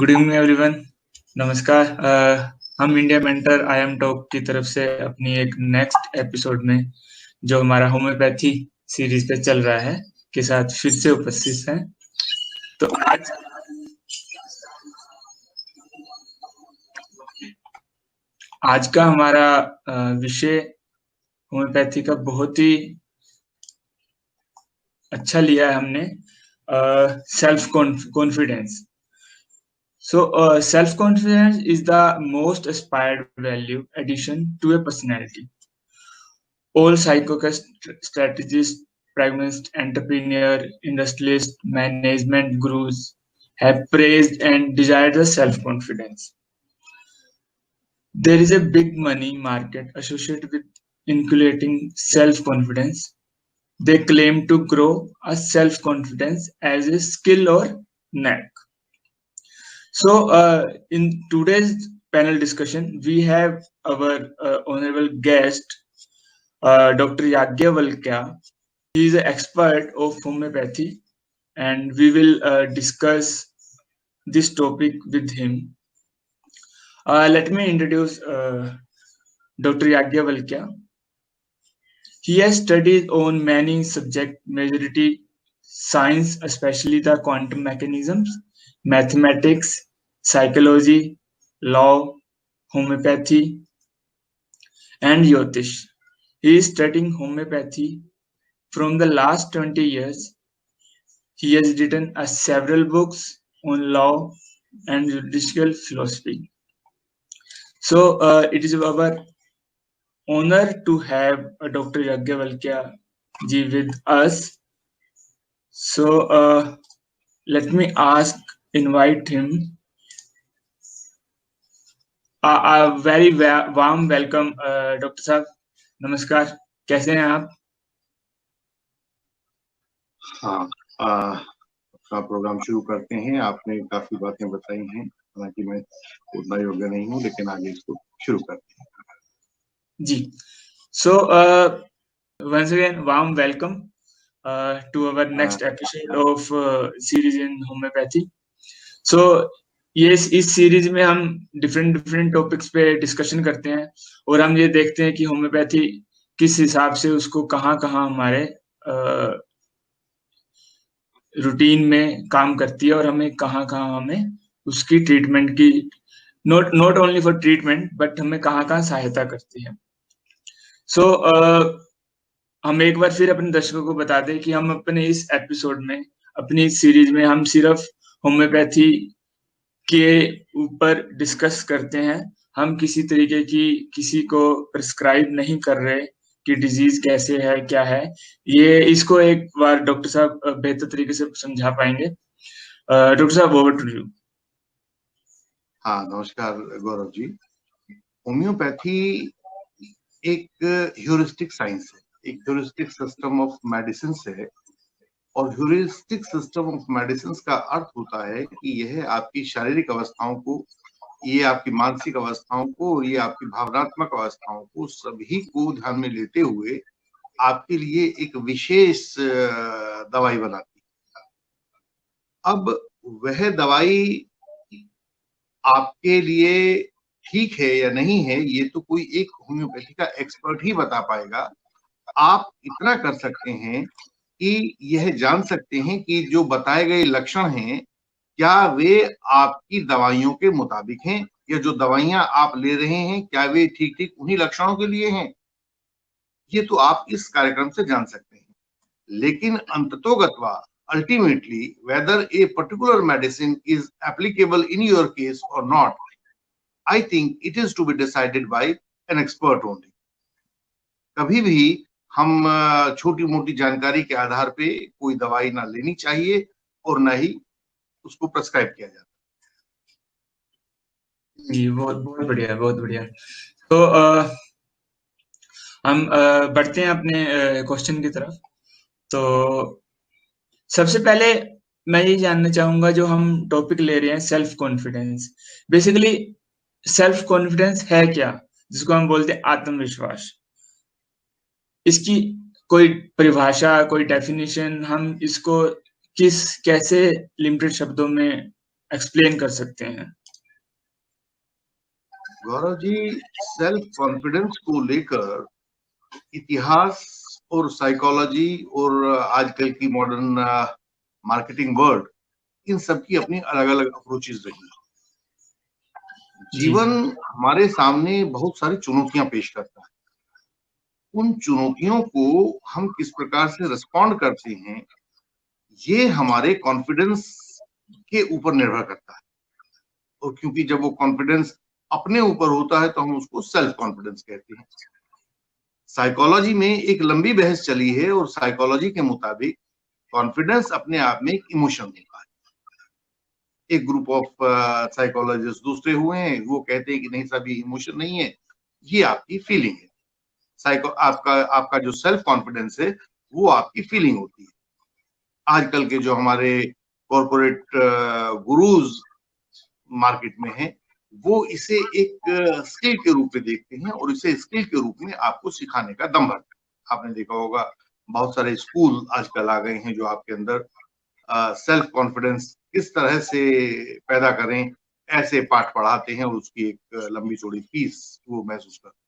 Good evening everyone. नमस्कार। हम India mentor I am talk की तरफ से अपनी एक नेक्स्ट एपिसोड में जो हमारा होम्योपैथी सीरीज पे चल रहा है के साथ फिर से उपस्थित हैं। तो आज का हमारा विषय होम्योपैथी का बहुत ही अच्छा लिया है हमने, self confidence. So, self-confidence is the most aspired value addition to a personality. All strategists, pragmatists, entrepreneur, industrialists, management gurus have praised and desired the self-confidence. There is a big money market associated with inculcating self-confidence. They claim to grow a self-confidence as a skill or knack. So, in today's panel discussion, we have our honorable guest, Dr. Yagyavalkya. He is an expert of homeopathy, and we will discuss this topic with him. Let me introduce Dr. Yagyavalkya. He has studied on many subjects, majority science, especially the quantum mechanisms, mathematics, psychology, law, homeopathy, and Jyotish. He is studying homeopathy from the last 20 years. He has written several books on law and judicial philosophy. So it is our honor to have Dr. Yagyavalkya ji with us. So let me invite him. A very warm welcome, doctor साहब। नमस्कार, कैसे हैं आप? हाँ, अपना programme शुरू करते हैं। आपने काफी बातें बताई हैं, हालांकि मैं उतना योग्य नहीं हूँ, लेकिन आगे इसको शुरू करते हैं। जी, सो once again warm welcome to our next episode of series in homeopathy. So ये इस सीरीज में हम डिफरेंट टॉपिक्स पे डिस्कशन करते हैं और हम ये देखते हैं कि होम्योपैथी किस हिसाब से उसको कहाँ हमारे रूटीन में काम करती है और हमें कहाँ हमें उसकी ट्रीटमेंट की not only for treatment but हमें कहाँ सहायता करती है। सो हम एक बार फिर अपने दर्शकों को बता दें कि हम अपने इस एपिसोड में, अपनी इस सीरीज में हम सिर्फ होम्योपैथी के ऊपर डिस्कस करते हैं। हम किसी तरीके की किसी को प्रिस्क्राइब नहीं कर रहे कि डिजीज कैसे है, क्या है। ये इसको एक बार डॉक्टर साहब बेहतर तरीके से समझा पाएंगे। डॉक्टर साहब, ओवर टू यू। हाँ, नमस्कार गौरव जी। होम्योपैथी एक ह्यूरिस्टिक साइंस है, एक ह्यूरिस्टिक सिस्टम ऑफ मेडिसिन है। और ह्यूरिस्टिक सिस्टम ऑफ मेडिसिन का अर्थ होता है कि यह आपकी शारीरिक अवस्थाओं को, ये आपकी मानसिक अवस्थाओं को, ये आपकी भावनात्मक अवस्थाओं को, सभी को ध्यान में लेते हुए आपके लिए एक विशेष दवाई बनाती है। अब वह दवाई आपके लिए ठीक है या नहीं है, ये तो कोई एक होम्योपैथी का एक्सपर्ट ही बता पाएगा। आप इतना कर सकते हैं कि यह जान सकते हैं कि जो बताए गए लक्षण हैं क्या वे आपकी दवाइयों के मुताबिक हैं, या जो दवाइयां आप ले रहे हैं क्या वे ठीक उन्हीं लक्षणों के लिए हैं। ये तो आप इस कार्यक्रम से जान सकते हैं। लेकिन अंततोगत्वा ultimately whether a particular medicine is applicable in your case और not, I think it is to be decided by an expert only. कभी भी हम छोटी मोटी जानकारी के आधार पे कोई दवाई ना लेनी चाहिए और ना ही उसको प्रेस्क्राइब किया जाता। जी, बहुत बढ़िया, बहुत बढ़िया। तो हम बढ़ते हैं अपने क्वेश्चन की तरफ। तो सबसे पहले मैं ये जानना चाहूंगा, जो हम टॉपिक ले रहे हैं self confidence, basically self confidence है क्या, जिसको हम बोलते हैं आत्मविश्वास। इसकी कोई परिभाषा, कोई डेफिनेशन, हम इसको कैसे लिमिटेड शब्दों में एक्सप्लेन कर सकते हैं? गौरव जी, सेल्फ कॉन्फिडेंस को लेकर इतिहास और साइकोलॉजी और आजकल की मॉडर्न मार्केटिंग वर्ल्ड, इन सब की अपनी अलग अलग अप्रोचेस रही। जीवन हमारे सामने बहुत सारी चुनौतियां पेश करता है। उन चुनौतियों को हम किस प्रकार से रिस्पॉन्ड करते हैं, ये हमारे कॉन्फिडेंस के ऊपर निर्भर करता है। और क्योंकि जब वो कॉन्फिडेंस अपने ऊपर होता है तो हम उसको सेल्फ कॉन्फिडेंस कहते हैं। साइकोलॉजी में एक लंबी बहस चली है और साइकोलॉजी के मुताबिक कॉन्फिडेंस अपने आप में एक इमोशन होता है। एक ग्रुप ऑफ साइकोलॉजिस्ट दूसरे हुए हैं, वो कहते हैं कि नहीं सभी इमोशन नहीं है, ये आपकी फीलिंग है। आपका जो सेल्फ कॉन्फिडेंस है वो आपकी फीलिंग होती है। आजकल के जो हमारे कॉर्पोरेट गुरुज मार्केट में है, वो इसे एक स्किल के रूप में देखते हैं और इसे स्किल के रूप में आपको सिखाने का दम भरते हैं। आपने देखा होगा बहुत सारे स्कूल आजकल आ गए हैं जो आपके अंदर सेल्फ कॉन्फिडेंस किस तरह से पैदा करें, ऐसे पाठ पढ़ाते हैं और उसकी एक लंबी चौड़ी फीस वो महसूस करते हैं।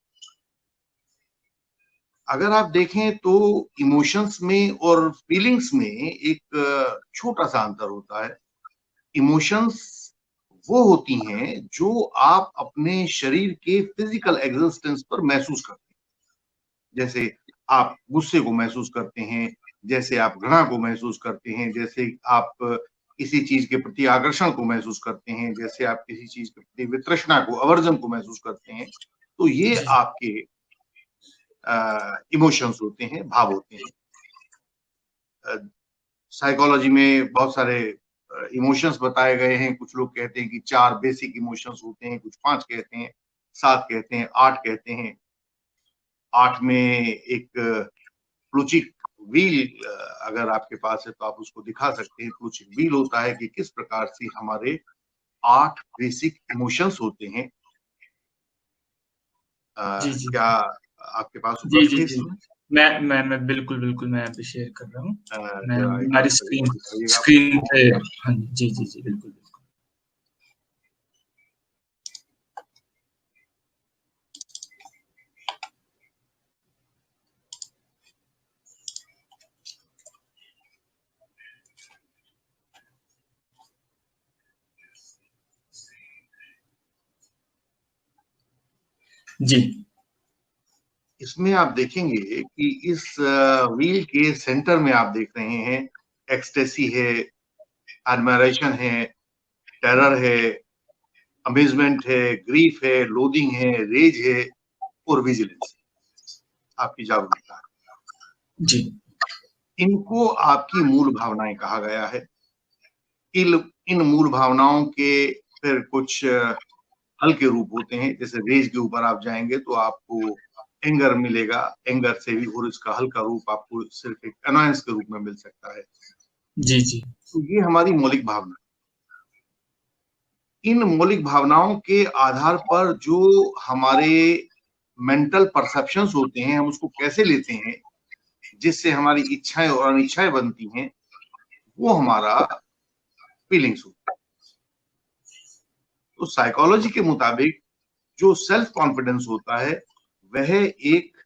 अगर आप देखें तो इमोशंस में और फीलिंग्स में एक छोटा सा अंतर होता है। इमोशंस वो होती हैं जो आप अपने शरीर के फिजिकल एग्जिस्टेंस पर महसूस करते हैं। जैसे आप गुस्से को महसूस करते हैं, जैसे आप घृणा को महसूस करते हैं, जैसे आप किसी चीज के प्रति आकर्षण को महसूस करते हैं, जैसे आप किसी चीज के प्रति वितृष्णा को, अवर्जन को महसूस करते हैं। तो ये आपके इमोशंस होते हैं, भाव होते हैं। साइकोलॉजी में बहुत सारे इमोशंस बताए गए हैं। कुछ लोग कहते हैं कि 4 बेसिक इमोशंस होते हैं, कुछ 5 कहते हैं, 7 कहते हैं, 8 कहते हैं। 8 में एक प्लूचिक व्हील अगर आपके पास है तो आप उसको दिखा सकते हैं। प्लूचिक व्हील होता है कि किस प्रकार से हमारे 8 बेसिक इमोशंस होते हैं। क्या आपके पास उपलब्ध है इसमें? मैं बिल्कुल मैं यहाँ पे शेयर कर रहा हूँ। मैं हमारी स्क्रीन पे, हाँ जी बिल्कुल। जी, इसमें आप देखेंगे कि इस व्हील के सेंटर में आप देख रहे हैं एक्सटेसी है, एडमायरेशन है, टेरर है, अमेजमेंट है, ग्रीफ है, लोदिंग है, रेज है और विजिलेंस, आपकी जागरूकता है। जी, इनको आपकी मूल भावनाएं कहा गया है। इन मूल भावनाओं के फिर कुछ हल्के रूप होते हैं। जैसे रेज के ऊपर आप जाएंगे तो आपको एंगर मिलेगा, एंगर से भी, और इसका हल्का रूप आपको सिर्फ एक अनॉयंस के रूप में मिल सकता है। जी। तो ये हमारी मौलिक भावना। इन मौलिक भावनाओं के आधार पर जो हमारे मेंटल परसेप्शंस होते हैं, हम उसको कैसे लेते हैं, जिससे हमारी इच्छाएं और अनिच्छाएं बनती हैं, वो हमारा फीलिंग्स होता है। तो साइकोलॉजी के मुताबिक जो सेल्फ कॉन्फिडेंस होता है वह एक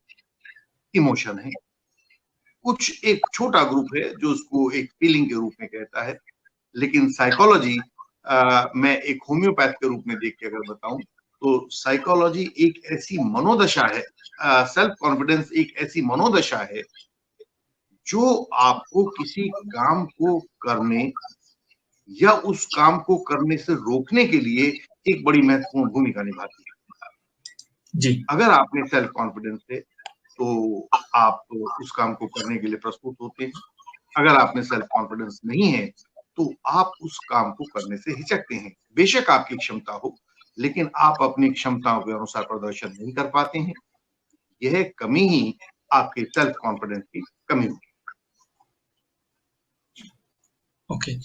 इमोशन है। कुछ एक छोटा ग्रुप है जो उसको एक फीलिंग के रूप में कहता है। लेकिन साइकोलॉजी मैं एक होम्योपैथ के रूप में देख के अगर बताऊं तो साइकोलॉजी एक ऐसी मनोदशा है, सेल्फ कॉन्फिडेंस एक ऐसी मनोदशा है जो आपको किसी काम को करने या उस काम को करने से रोकने के लिए एक बड़ी महत्वपूर्ण भूमिका निभाती है। जी, अगर आप में सेल्फ कॉन्फिडेंस है तो आप उस काम को करने के लिए प्रस्तुत होते हैं। अगर आप में सेल्फ कॉन्फिडेंस नहीं है तो आप उस काम को करने से हिचकते हैं। बेशक आपकी क्षमता हो, लेकिन आप अपनी क्षमताओं के अनुसार प्रदर्शन नहीं कर पाते हैं। यह कमी ही आपके सेल्फ कॉन्फिडेंस की कमी होगी। ओके,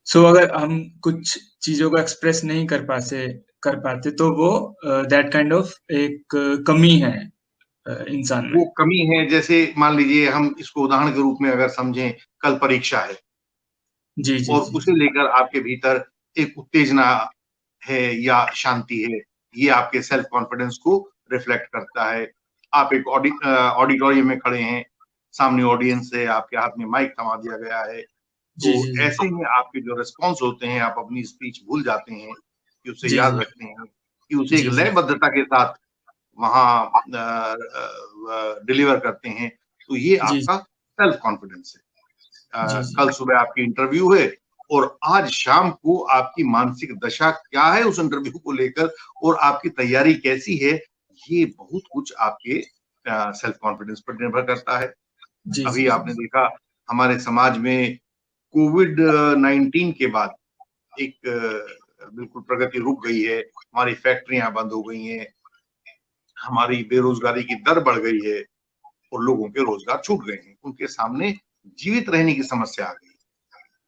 सो अगर हम कुछ चीजों को एक्सप्रेस नहीं कर पाते तो वो दैट काइंड ऑफ एक कमी है इंसान में। वो कमी है। जैसे मान लीजिए हम इसको उदाहरण के रूप में अगर समझें, कल परीक्षा है जी और उसे लेकर आपके भीतर एक उत्तेजना है या शांति है, ये आपके सेल्फ कॉन्फिडेंस को रिफ्लेक्ट करता है। आप एक ऑडिटोरियम में खड़े हैं, सामने ऑडियंस है, आपके हाथ में माइक थमा दिया गया है, जी तो जी जी ऐसे में आपके जो रिस्पॉन्स होते हैं, आप अपनी स्पीच भूल जाते हैं कि उसे जी याद जी रखते हैं, कि उसे एक जी जी लयबद्धता के साथ वहां डिलीवर करते हैं, तो ये जी आपका सेल्फ कॉन्फिडेंस है। जी जी कल सुबह आपकी इंटरव्यू है और आज शाम को आपकी मानसिक दशा क्या है उस इंटरव्यू को लेकर और आपकी तैयारी कैसी है, ये बहुत कुछ आपके सेल्फ कॉन्फिडेंस पर निर्भर करता है। जी जी अभी जी आपने देखा हमारे समाज में कोविड 19 के बाद एक बिल्कुल प्रगति रुक गई है, हमारी फैक्ट्रियां बंद हो गई हैं, हमारी बेरोजगारी की दर बढ़ गई है और लोगों के रोजगार छूट गए हैं, उनके सामने जीवित रहने की समस्या आ जी गई।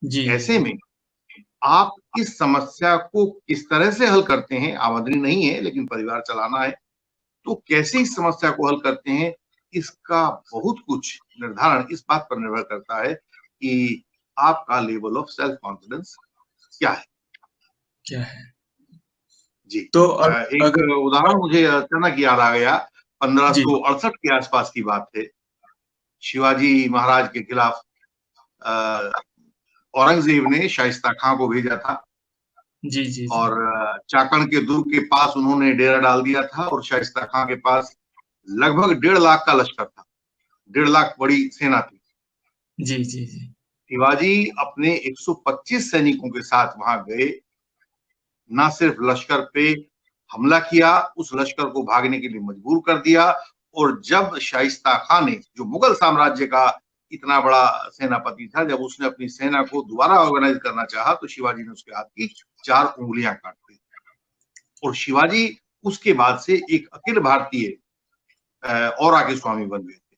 जी ऐसे में आप इस समस्या को किस तरह से हल करते हैं, आमदनी नहीं है लेकिन परिवार चलाना है, तो कैसे इस समस्या को हल करते हैं, इसका बहुत कुछ निर्धारण इस बात पर निर्भर करता है कि आपका लेवल ऑफ सेल्फ कॉन्फिडेंस क्या है। क्या है। जी। तो एक अगर उदाहरण मुझे अचानक याद आ गया, जी 1568 के आसपास की बात है। शिवाजी महाराज के खिलाफ औरंगजेब ने शाइस्ता खां को भेजा था जी जी जी और चाकण के दुर्ग के पास उन्होंने डेरा डाल दिया था और शाइस्ता खां के पास लगभग 1.5 लाख का लश्कर था, 1.5 लाख बड़ी सेना थी। जी जी जी शिवाजी अपने 125 सैनिकों के साथ वहां गए, ना सिर्फ लश्कर पे हमला किया, उस लश्कर को भागने के लिए मजबूर कर दिया, और जब शाइस्ता खां ने, जो मुगल साम्राज्य का इतना बड़ा सेनापति था, जब उसने अपनी सेना को दोबारा ऑर्गेनाइज करना चाहा तो शिवाजी ने उसके हाथ की 4 उंगलियां काट दी। और शिवाजी उसके बाद से एक अखिल भारतीय ऑरा के स्वामी बन गए थे।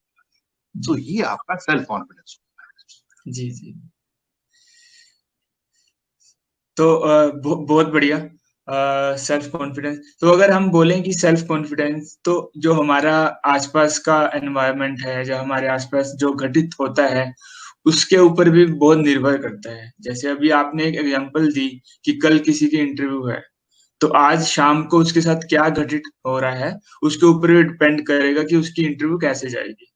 तो जी ये आपका सेल्फ कॉन्फिडेंस। जी जी। तो बहुत बढ़िया। सेल्फ कॉन्फिडेंस, तो अगर हम बोलें कि सेल्फ कॉन्फिडेंस तो जो हमारा आसपास का एनवायरनमेंट है, जो हमारे आसपास जो घटित होता है उसके ऊपर भी बहुत निर्भर करता है। जैसे अभी आपने एक एग्जांपल दी कि कल किसी की इंटरव्यू है, तो आज शाम को उसके साथ क्या घटित हो रहा है उसके ऊपर भी डिपेंड करेगा कि उसकी इंटरव्यू कैसे जाएगी।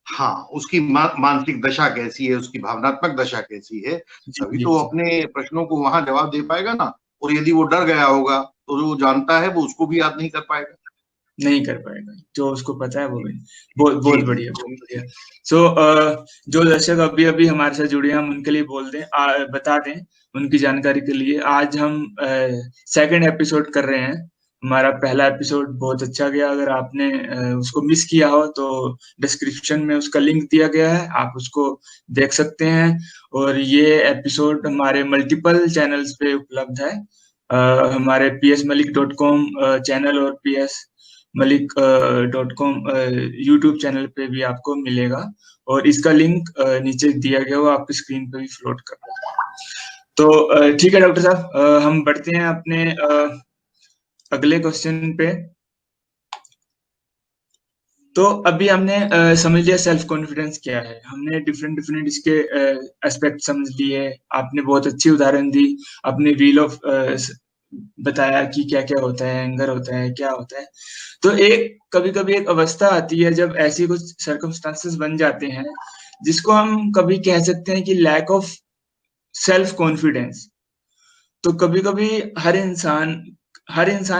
हाँ, उसकी मानसिक दशा कैसी है, उसकी भावनात्मक दशा कैसी है, जी तभी जी तो जी अपने प्रश्नों को वहां जवाब दे पाएगा ना। और यदि वो डर गया होगा तो जो वो जानता है वो उसको भी याद नहीं कर पाएगा। नहीं कर पाएगा, जो उसको पता है वो भी। बहुत जी बहुत जी। बढ़िया, बहुत बढ़िया। जो दर्शक अभी अभी हमारे साथ जुड़े हैं हम उनके लिए बोल दें, बता दें उनकी जानकारी के लिए, आज हम सेकंड एपिसोड कर रहे हैं। हमारा पहला एपिसोड बहुत अच्छा गया। अगर आपने उसको मिस किया हो तो डिस्क्रिप्शन में उसका लिंक दिया गया है, आप उसको देख सकते हैं। और ये एपिसोड हमारे मल्टीपल चैनल्स पे उपलब्ध है। हमारे psmalik.com चैनल और psmalik.com यूट्यूब चैनल पे भी आपको मिलेगा, और इसका लिंक नीचे दिया गया हो, आपकी स्क्रीन पे भी फ्लोट कर रहा है। तो ठीक है डॉक्टर साहब, हम बढ़ते हैं अपने अगले क्वेश्चन पे। तो अभी हमने समझ लिया सेल्फ कॉन्फिडेंस क्या है, हमने डिफरेंट डिफरेंट इसके एस्पेक्ट समझ लिए। आपने बहुत अच्छी उदाहरण दी, अपने व्हील ऑफ बताया कि क्या क्या होता है, एंगर होता है, क्या होता है। तो एक कभी कभी एक अवस्था आती है जब ऐसी कुछ सर्कमस्टांसेस बन जाते हैं जिसको हम कभी कह सकते हैं कि लैक ऑफ सेल्फ कॉन्फिडेंस। तो कभी कभी हर इंसान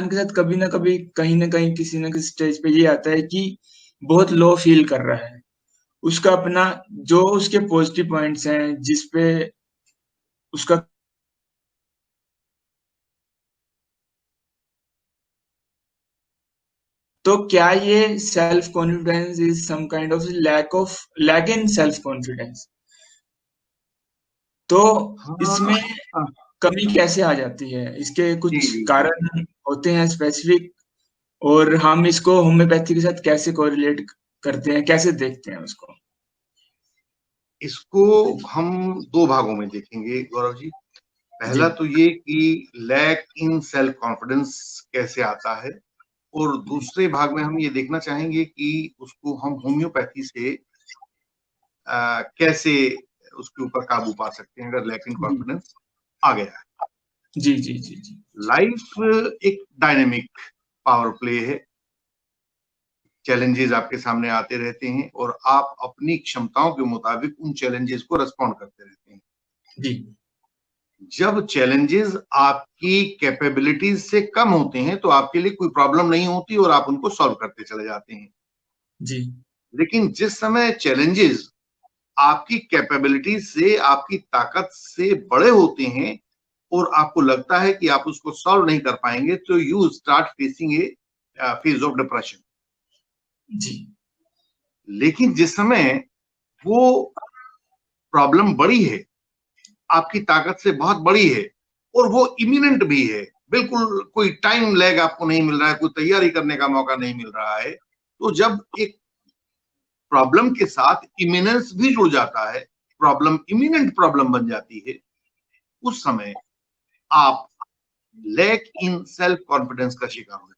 के साथ कभी ना कभी कहीं ना कहीं किसी ना किसी स्टेज पे ये आता है कि बहुत लो फील कर रहा है। उसका अपना जो उसके पॉजिटिव पॉइंट्स हैं जिस पे उसका, तो क्या ये self confidence is some kind of lack in self confidence? तो हाँ इसमें हाँ, कमी कैसे आ जाती है, इसके जी कुछ जी जी। कारण होते हैं स्पेसिफिक, और हम इसको होम्योपैथी के साथ कैसे कोरिलेट करते हैं, कैसे देखते हैं उसको? इसको हम दो भागों में देखेंगे गौरव जी। जी पहला तो ये कि लैक इन सेल्फ कॉन्फिडेंस कैसे आता है, और जी दूसरे भाग में हम ये देखना चाहेंगे कि उसको हम होम्योपैथी से कैसे उसके ऊपर काबू पा सकते हैं अगर लैक इन जी कॉन्फिडेंस आ गया है। जी जी जी जी। लाइफ एक डायनेमिक पावर प्ले है। चैलेंजेस आपके सामने आते रहते हैं और आप अपनी क्षमताओं के मुताबिक उन चैलेंजेस को रिस्पॉन्ड करते रहते हैं। जी जब चैलेंजेस आपकी कैपेबिलिटीज से कम होते हैं तो आपके लिए कोई प्रॉब्लम नहीं होती और आप उनको सॉल्व करते चले जाते हैं। जी लेकिन जिस समय चैलेंजेस आपकी कैपेबिलिटी से, आपकी ताकत से बड़े होते हैं और आपको लगता है कि आप उसको सॉल्व नहीं कर पाएंगे, तो you start facing a phase of depression. जी लेकिन जिस समय वो प्रॉब्लम बड़ी है, आपकी ताकत से बहुत बड़ी है और वो इमिनेंट भी है, बिल्कुल कोई टाइम लैग आपको नहीं मिल रहा है, कोई तैयारी करने का मौका नहीं मिल रहा है, तो जब एक प्रॉब्लम के साथ इमिनेंस भी जुड़ जाता है, प्रॉब्लम इमिनेंट प्रॉब्लम बन जाती है, उस समय आप लैक इन सेल्फ कॉन्फिडेंस का शिकार हो।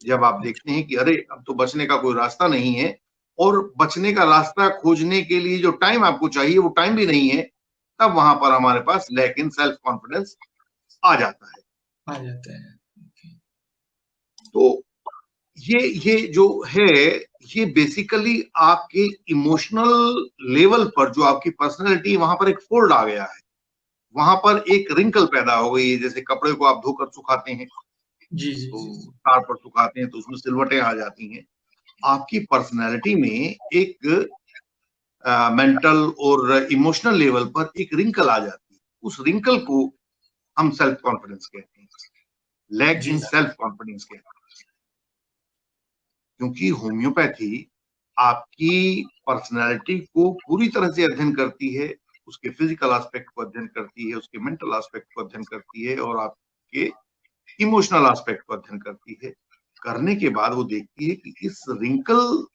जब आप देखते हैं कि अरे अब तो बचने का कोई रास्ता नहीं है और बचने का रास्ता खोजने के लिए जो टाइम आपको चाहिए वो टाइम भी नहीं है, तब वहां पर हमारे पास लैक इन सेल्फ कॉन्फिडेंस आ जाता है। आ जाता है। ओके। तो ये जो है, ये बेसिकली आपके इमोशनल लेवल पर जो आपकी पर्सनैलिटी, वहां पर एक फोल्ड आ गया है, वहां पर एक रिंकल पैदा हो गई है। जैसे कपड़े को आप धोकर सुखाते हैं, जी जी तो जी जी। तार पर सुखाते हैं तो उसमें सिलवटें आ जाती हैं। आपकी पर्सनैलिटी में एक मेंटल और इमोशनल लेवल पर एक रिंकल आ जाती है। उस रिंकल को हम सेल्फ कॉन्फिडेंस कहते हैं, लैक जी इन सेल्फ कॉन्फिडेंस कहते हैं। क्योंकि होम्योपैथी आपकी पर्सनैलिटी को पूरी तरह से अध्ययन करती है, उसके फिजिकल एस्पेक्ट को अध्ययन करती है, उसके मेंटल एस्पेक्ट को अध्ययन करती है और आपके इमोशनल एस्पेक्ट को अध्ययन करती है। करने के बाद वो देखती है कि इस रिंकल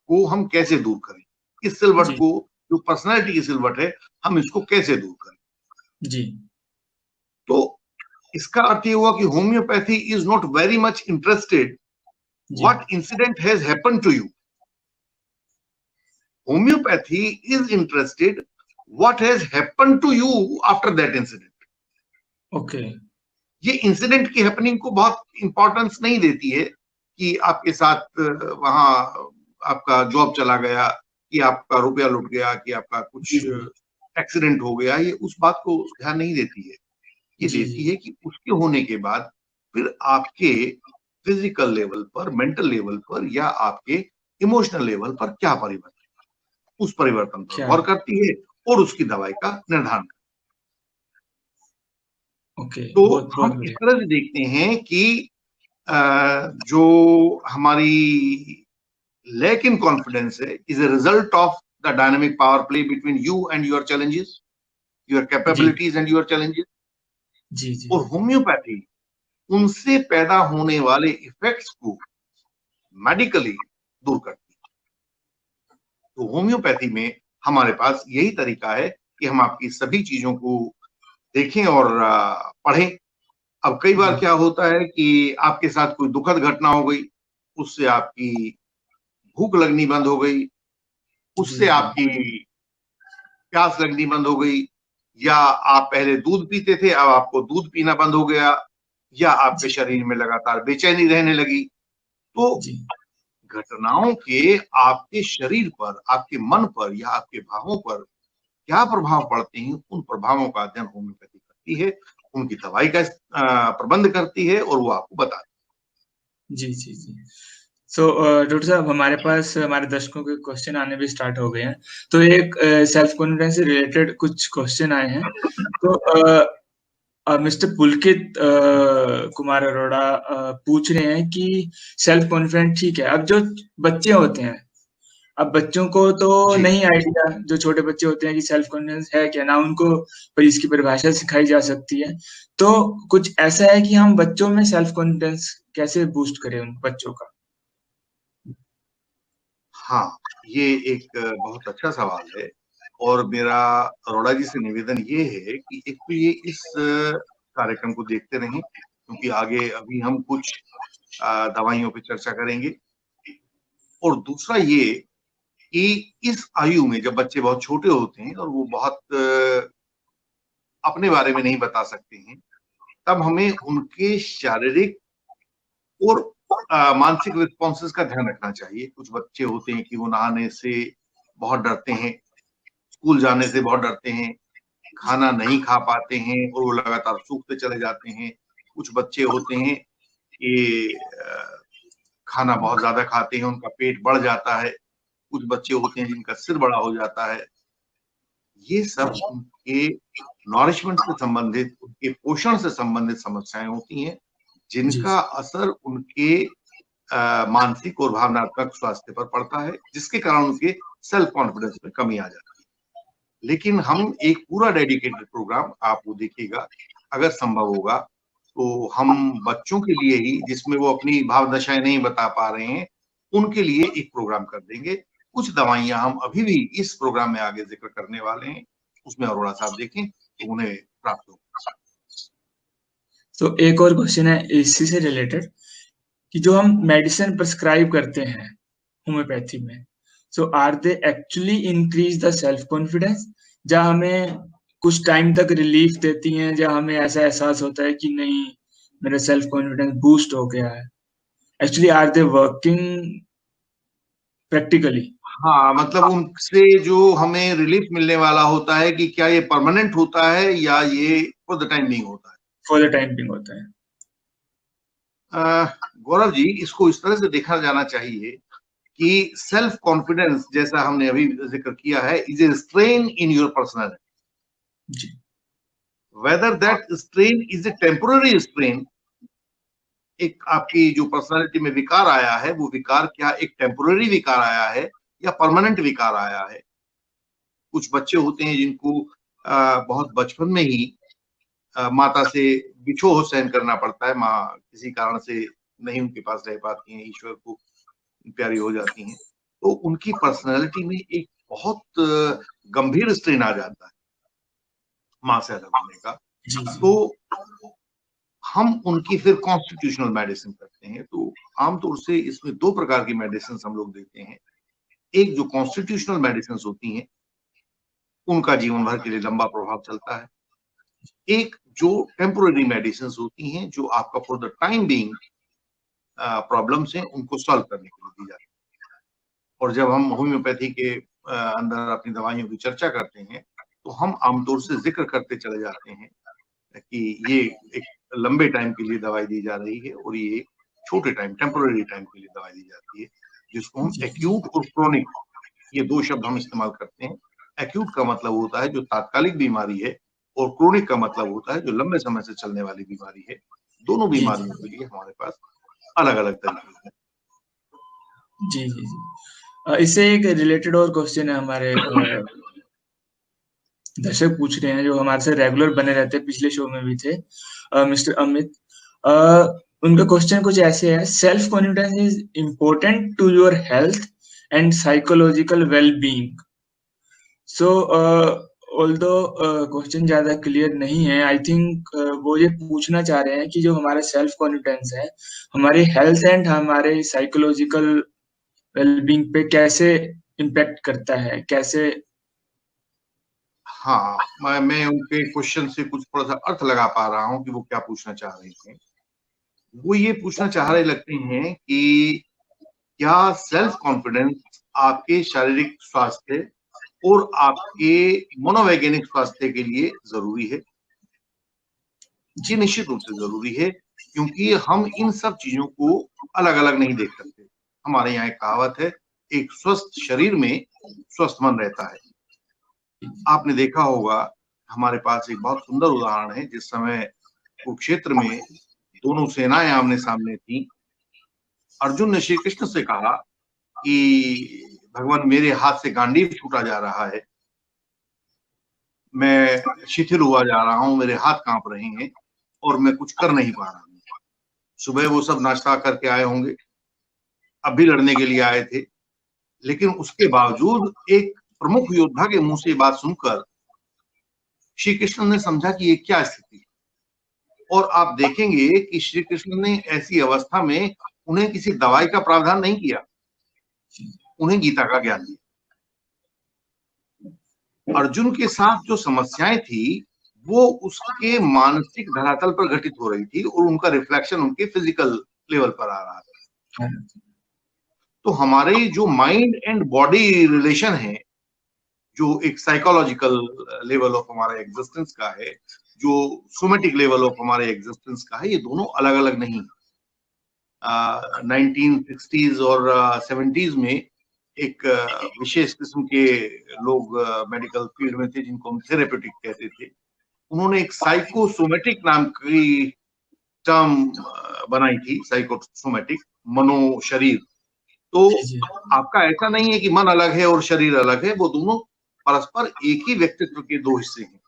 को हम कैसे दूर करें, इस सिलवट जी को, जो पर्सनैलिटी की सिलवट है, हम इसको कैसे दूर करें। जी तो इसका अर्थ ये हुआ कि homeopathy is not very much interested जी। What incident has happened to you. Homeopathy is interested what has happened to you after that incident. Okay. ये इंसिडेंट की हैपनिंग को बहुत इंपॉर्टेंस नहीं देती है कि आपके साथ वहां आपका जॉब चला गया, कि आपका रुपया लुट गया, कि आपका जी कुछ जी एक्सीडेंट हो गया। ये उस बात को ध्यान नहीं देती है। ये जी जी देती है कि उसके होने के बाद फिर आपके फिजिकल लेवल पर, मेंटल लेवल पर या आपके इमोशनल लेवल पर क्या परिवर्तन, उस परिवर्तन पर क्या। गौर करती है और उसकी दवाई का निर्धारण। ओके। तो बहुत बहुत हम इस बढ़िया। तरह से देखते हैं कि जो हमारी lack in confidence is a result of the dynamic power play between you and your challenges, your ji capabilities and your challenges। जी जी और होम्योपैथी उनसे पैदा होने वाले इफेक्ट्स को मेडिकली दूर करती है। तो होम्योपैथी में हमारे पास यही तरीका है कि हम आपकी सभी चीजों को देखें और पढ़ें। अब कई बार जी क्या होता है कि आपके साथ कोई दुखद घटना हो गई, उससे आपकी भूख लगनी बंद हो गई, जी उससे जी आपकी प्यास लगनी बंद हो गई, या आप पहले दूध पीते थे अब आपको दूध पीना बंद हो गया, या आपके जी शरीर में लगातार बेचैनी रहने लगी। तो जी घटनाओं के आपके शरीर पर, आपके मन पर या आपके भावों पर क्या प्रभाव पड़ते हैं, उन प्रभावों का अध्ययन होम्योपैथी करती है, उनकी दवाई का प्रबंध करती है और वो आपको बताती जी जी जी। सो डॉक्टर साहब, हमारे पास हमारे दर्शकों के क्वेश्चन आने भी स्टार्ट हो गए हैं। तो एक सेल्फ कॉन्फिडेंस से रिलेटेड कुछ क्वेश्चन आए हैं। तो मिस्टर पुलकित कुमार अरोड़ा पूछ रहे हैं कि सेल्फ कॉन्फिडेंस ठीक है, अब जो बच्चे होते हैं, अब बच्चों को तो है। जी, नहीं आइडिया, जो छोटे बच्चे होते हैं कि सेल्फ कॉन्फिडेंस है क्या, ना उनको पर इसकी परिभाषा सिखाई जा सकती है। तो कुछ ऐसा है कि हम बच्चों में सेल्फ कॉन्फिडेंस कैसे बूस्ट करें उन बच्चों का? हाँ, ये एक बहुत अच्छा सवाल है और मेरा अरोड़ा जी से निवेदन ये है कि एक तो ये इस कार्यक्रम को देखते रहें, क्योंकि आगे अभी हम कुछ दवाइयों पे चर्चा करेंगे। और दूसरा ये कि इस आयु में जब बच्चे बहुत छोटे होते हैं और वो बहुत अपने बारे में नहीं बता सकते हैं, तब हमें उनके शारीरिक और मानसिक रिस्पॉन्सेस का ध्यान रखना चाहिए। कुछ बच्चे होते हैं कि वो नहाने से बहुत डरते हैं, स्कूल जाने से बहुत डरते हैं, खाना नहीं खा पाते हैं और वो लगातार सूखते चले जाते हैं। कुछ बच्चे होते हैं कि खाना बहुत ज्यादा खाते हैं, उनका पेट बढ़ जाता है। कुछ बच्चे होते हैं जिनका सिर बड़ा हो जाता है। ये सब उनके नॉरिशमेंट से संबंधित, उनके पोषण से संबंधित समस्याएं होती हैं, जिनका असर उनके मानसिक और भावनात्मक स्वास्थ्य पर पड़ता है, जिसके कारण उनके सेल्फ कॉन्फिडेंस में कमी आ जाती है। लेकिन हम एक पूरा डेडिकेटेड प्रोग्राम, आप वो देखिएगा, अगर संभव होगा तो हम बच्चों के लिए ही, जिसमें वो अपनी भाव दशाएं नहीं बता पा रहे हैं, उनके लिए एक प्रोग्राम कर देंगे। कुछ दवाइयां हम अभी भी इस प्रोग्राम में आगे जिक्र करने वाले हैं, उसमें अरोड़ा साहब देखें तो उन्हें प्राप्त हो। तो एक और क्वेश्चन है इसी से रिलेटेड कि जो हम मेडिसिन प्रिस्क्राइब करते हैं होम्योपैथी में, so are they actually increase the self confidence, जहाँ हमें कुछ टाइम तक रिलीफ देती हैं, जहाँ हमें ऐसा एहसास होता है कि नहीं मेरा सेल्फ कॉन्फिडेंस बूस्ट हो गया है, actually are they working practically? हाँ, मतलब उनसे जो हमें रिलीफ मिलने वाला होता है कि क्या ये परमानेंट होता है या ये फॉर द टाइम बिंग होता है? फॉर द टाइम बिंग होता है। गौरव जी, इसको इस तरह से देखा जाना चाहिए कि सेल्फ कॉन्फिडेंस, जैसा हमने अभी जिक्र किया है, is a strain in your personality. Whether that strain is a temporary strain, एक आपकी जो पर्सनालिटी में विकार आया है, वो विकार क्या एक टेम्पोररी विकार आया है या परमानेंट विकार आया है? कुछ बच्चे होते हैं जिनको बहुत बचपन में ही माता से बिछोह सहन करना पड़ता है, माँ किसी कारण से नहीं उनके पास रह पाती हैं, ईश्वर को प्यारी हो जाती हैं, तो उनकी पर्सनैलिटी में एक बहुत गंभीर स्ट्रेन आ जाता है माँ से अलग होने का। तो हम उनकी फिर कॉन्स्टिट्यूशनल मेडिसिन करते हैं। तो आमतौर से इसमें दो प्रकार की मेडिसिन हम लोग देते हैं। एक जो कॉन्स्टिट्यूशनल मेडिसिन होती हैं, उनका जीवन भर के लिए लंबा प्रभाव चलता है। एक जो टेम्पोररी मेडिसिन होती हैं, जो आपका for the time being problems हैं, उनको सॉल्व करने के लिए दी जाती है। और जब हम होम्योपैथी के अंदर अपनी दवाइयों की चर्चा करते हैं, तो हम आमतौर से जिक्र करते चले जाते हैं कि ये एक लंबे टाइम के लिए दवाई दी जा रही है और ये छोटे टाइम, टेम्पोररी टाइम के लिए दवाई दी जाती है, जिसको हम एक्यूट और क्रोनिक, ये दो शब्द हम इस्तेमाल करते हैं। एक्यूट का मतलब होता है जो तात्कालिक बीमारी है, और क्रोनिक का मतलब होता है जो लंबे समय से चलने वाली बीमारी है। दोनों बीमारियों के लिए हमारे पास अलग अलग तरीके हैं। जी जी जी। इससे एक रिलेटेड और क्वेश्चन है, हमारे दर्शक पूछ रहे हैं जो हमारे से रेगुलर बने रहते हैं, पिछले शो में भी थे, मिस्टर अमित। उनका क्वेश्चन कुछ ऐसे है, self confidence is important to your health and psychological well being. So although question ज्यादा क्लियर नहीं है, आई थिंक वो ये पूछना चाह रहे हैं कि जो हमारा सेल्फ कॉन्फिडेंस है हमारी हेल्थ एंड हमारे साइकोलॉजिकल वेलबींग पे कैसे इम्पैक्ट करता है, कैसे? हाँ, मैं उनके क्वेश्चन से कुछ थोड़ा सा अर्थ लगा पा रहा हूँ कि वो क्या पूछना चाह रहे थे। वो ये पूछना चाह रहे लगते हैं कि क्या सेल्फ कॉन्फिडेंस आपके शारीरिक स्वास्थ्य और आपके मनोवैज्ञानिक स्वास्थ्य के लिए जरूरी है? जी, निश्चित रूप से जरूरी है, क्योंकि हम इन सब चीजों को अलग अलग नहीं देख सकते। हमारे यहाँ एक कहावत है, एक स्वस्थ शरीर में स्वस्थ मन रहता है। आपने देखा होगा, हमारे पास एक बहुत सुंदर उदाहरण है, जिस समय कुरुक्षेत्र में दोनों सेनाएं आमने सामने थी, अर्जुन ने श्री कृष्ण से कहा कि भगवान, मेरे हाथ से गांडीव छूटा जा रहा है, मैं शिथिल हुआ जा रहा हूं, मेरे हाथ कांप रहे हैं और मैं कुछ कर नहीं पा रहा हूं। सुबह वो सब नाश्ता करके आए होंगे, अब भी लड़ने के लिए आए थे, लेकिन उसके बावजूद एक प्रमुख योद्धा के मुंह से बात सुनकर श्री कृष्ण ने समझा कि ये क्या स्थिति है। और आप देखेंगे कि श्री कृष्ण ने ऐसी अवस्था में उन्हें किसी दवाई का प्रावधान नहीं किया, उन्हें गीता का ज्ञान दिया। अर्जुन के साथ जो समस्याएं थी, वो उसके मानसिक धरातल पर घटित हो रही थी और उनका रिफ्लेक्शन उनके फिजिकल लेवल पर आ रहा था। तो हमारे जो माइंड एंड बॉडी रिलेशन है, जो एक साइकोलॉजिकल लेवल ऑफ हमारे एग्जिस्टेंस का है, जो सोमेटिक लेवल ऑफ हमारे एग्जिस्टेंस का है, ये दोनों अलग अलग नहीं। 1960s और 70s में एक विशेष किस्म के लोग मेडिकल फील्ड में थे जिनको हम थेरेपेटिक कहते थे। उन्होंने एक साइकोसोमेटिक नाम की टर्म बनाई थी, साइकोसोमेटिक, मनो शरीर। तो आपका ऐसा नहीं है कि मन अलग है और शरीर अलग है, वो दोनों परस्पर एक ही व्यक्तित्व के दो हिस्से हैं।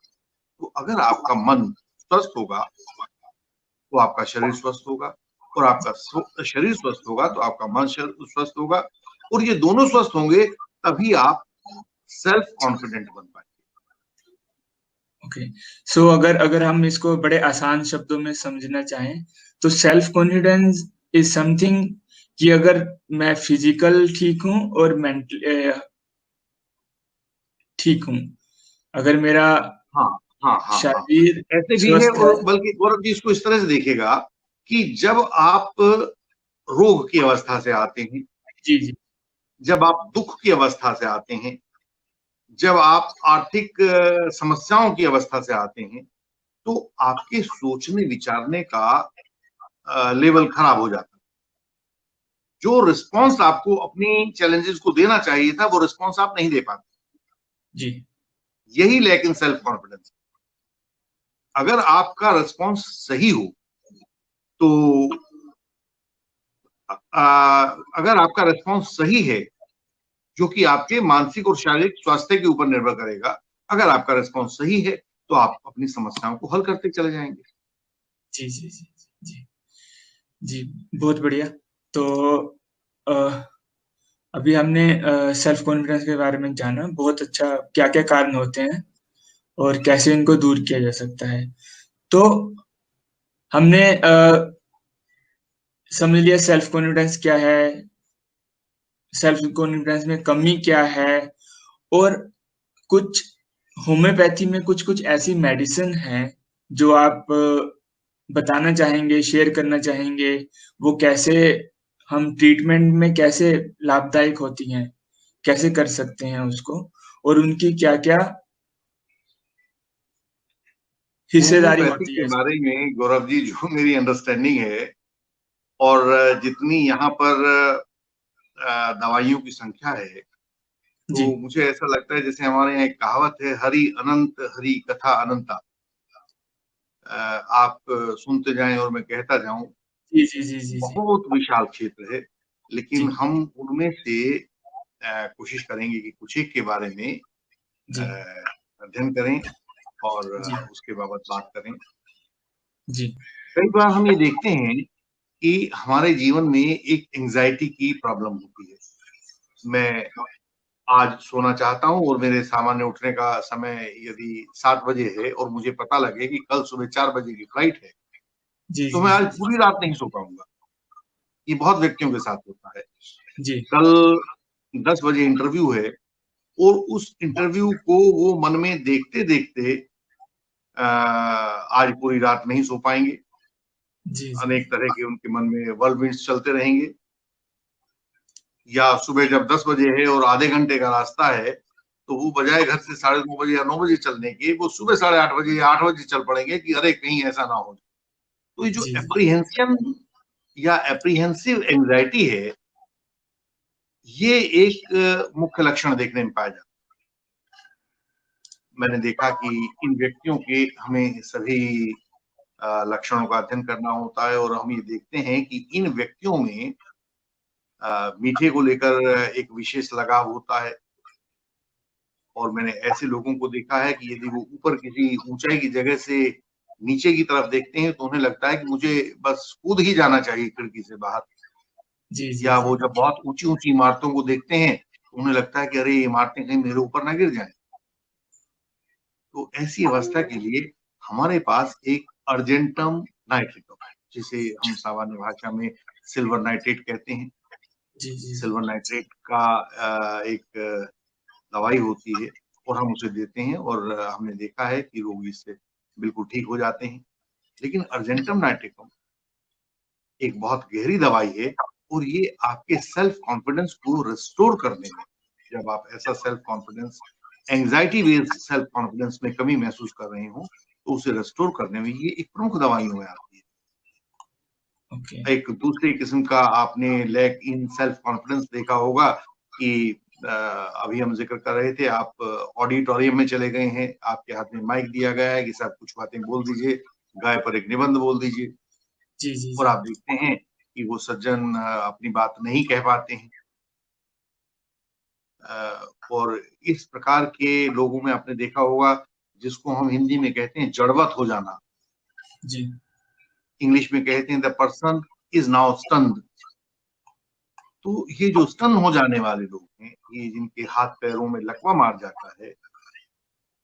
तो अगर आपका मन स्वस्थ होगा तो आपका शरीर स्वस्थ होगा, और आपका शरीर स्वस्थ होगा तो आपका मन स्वस्थ होगा, और ये दोनों स्वस्थ होंगे तभी आप सेल्फ कॉन्फिडेंट बन पाएंगे। ओके, सो अगर अगर हम इसको बड़े आसान शब्दों में समझना चाहें तो सेल्फ कॉन्फिडेंस इज समथिंग कि अगर मैं फिजिकल ठीक हूँ और मेंटल ठीक हूँ, अगर मेरा हाँ हाँ हाँ हाँ, शरीर ऐसे भी है। स्वस्थ है। और बल्कि गौरव जी इसको इस तरह से देखिएगा कि जब आप रोग की अवस्था से आते हैं, जी जी जब आप दुख की अवस्था से आते हैं, जब आप आर्थिक समस्याओं की अवस्था से आते हैं, तो आपके सोचने विचारने का लेवल खराब हो जाता है। जो रिस्पॉन्स आपको अपनी चैलेंजेस को देना चाहिए था, वो रिस्पॉन्स आप नहीं दे पाते। जी यही लेकिन सेल्फ कॉन्फिडेंस। अगर आपका रिस्पॉन्स सही हो तो अगर आपका रिस्पॉन्स सही है, जो कि आपके मानसिक और शारीरिक स्वास्थ्य के ऊपर निर्भर करेगा, अगर आपका रिस्पॉन्स सही है तो आप अपनी समस्याओं को हल करते चले जाएंगे। जी जी जी जी जी, बहुत बढ़िया। तो अ, अभी हमने सेल्फ कॉन्फिडेंस के बारे में जाना, बहुत अच्छा, क्या क्या कारण होते हैं और कैसे इनको दूर किया जा सकता है। तो हमने समझ लिया सेल्फ कॉन्फिडेंस क्या है, सेल्फ कॉन्फिडेंस में कमी क्या है, और कुछ होम्योपैथी में कुछ कुछ ऐसी मेडिसिन हैं जो आप बताना चाहेंगे, शेयर करना चाहेंगे, वो कैसे हम ट्रीटमेंट में कैसे लाभदायक होती हैं, कैसे कर सकते हैं उसको, और उनकी क्या-क्या हिस्सेदारी होम्योपैथिक होती के है। बारे में गौरव जी जो मेरी अंडरस्टैंडिंग है, और जितनी यहाँ पर दवाइयों की संख्या है, जी तो मुझे ऐसा लगता है जैसे हमारे यहाँ एक कहावत है, हरि अनंत हरि कथा अनंता। आप सुनते जाएं और मैं कहता जाऊं। जी जी जी जी जी बहुत विशाल क्षेत्र है, लेकिन जी हम उनमें से कोशिश करेंगे कि कुछ एक के बारे में जी अध्ययन करें और जी उसके बाबत बात करें। जी कई बार हम ये देखते हैं कि हमारे जीवन में एक एंजाइटी की प्रॉब्लम होती है। मैं आज सोना चाहता हूँ और मेरे सामान्य उठने का समय यदि 7 बजे है और मुझे पता लगे कि कल सुबह 4 बजे की फ्लाइट है, जी तो जी मैं आज जी पूरी रात नहीं सो पाऊंगा। ये बहुत व्यक्तियों के साथ होता है। जी कल 10 बजे इंटरव्यू है और उस इंटरव्यू को वो मन में देखते देखते आज पूरी रात नहीं सो पाएंगे। जी जी अनेक तरह के उनके मन में वर्लविंड्स चलते रहेंगे। या सुबह जब 10 बजे है और आधे घंटे का रास्ता है, तो वो बजाय घर से 9:30 बजे या 9 बजे चलने के, वो सुबह 8:30 बजे या 8 बजे चल पड़ेंगे कि अरे कहीं ऐसा ना हो। तो ये जो जी एप्रीहेंशन या एप्रीहेंसिव एंजाइटी है, ये एक मुख्य लक्षण देखने में पाया जाता है। मैंने देखा कि इन व्यक्तियों के हमें सभी लक्षणों का अध्ययन करना होता है, और हम ये देखते हैं कि इन व्यक्तियों में मीठे को लेकर एक विशेष लगाव होता है। और मैंने ऐसे लोगों को देखा है कि यदि वो ऊपर किसी ऊंचाई की जगह से नीचे की तरफ देखते हैं तो उन्हें लगता है कि मुझे बस कूद ही जाना चाहिए खिड़की से बाहर। जी जी या जी वो जब बहुत ऊंची ऊंची इमारतों को देखते हैं तो उन्हें लगता है कि अरे ये इमारतें कहीं मेरे ऊपर ना गिर जाएं। तो ऐसी अवस्था के लिए हमारे पास एक अर्जेंटम नाइट्रेटम, जिसे हम सामान्य भाषा में सिल्वर नाइट्रेट कहते हैं, जी जी जी सिल्वर नाइट्रेट का एक दवाई होती है, और हम उसे देते हैं, और हमने देखा है कि रोगी इससे बिल्कुल ठीक हो जाते हैं। लेकिन अर्जेंटम नाइट्रिकम एक बहुत गहरी दवाई है और ये आपके सेल्फ कॉन्फिडेंस को रिस्टोर करने में, जब आप ऐसा self confidence, anxiety based self confidence में कमी महसूस कर रहे हो, तो उसे रिस्टोर करने में ये एक प्रमुख दवाइयों में आती है। ओके। एक दूसरी किस्म का आपने लैक इन सेल्फ कॉन्फिडेंस देखा होगा कि अभी हम जिक्र कर रहे थे, आप ऑडिटोरियम में चले गए हैं, आपके हाथ में माइक दिया गया है कि सब कुछ बातें बोल दीजिए, गाय पर एक निबंध बोल दीजिए, जी जी और जी। आप देखते हैं कि वो सज्जन अपनी बात नहीं कह पाते हैं। और इस प्रकार के लोगों में आपने देखा होगा, जिसको हम हिंदी में कहते हैं जड़वत हो जाना, जी इंग्लिश में कहते हैं the person is now stunned. तो ये जो स्टन हो जाने वाले लोग हैं, ये जिनके हाथ पैरों में लकवा मार जाता है,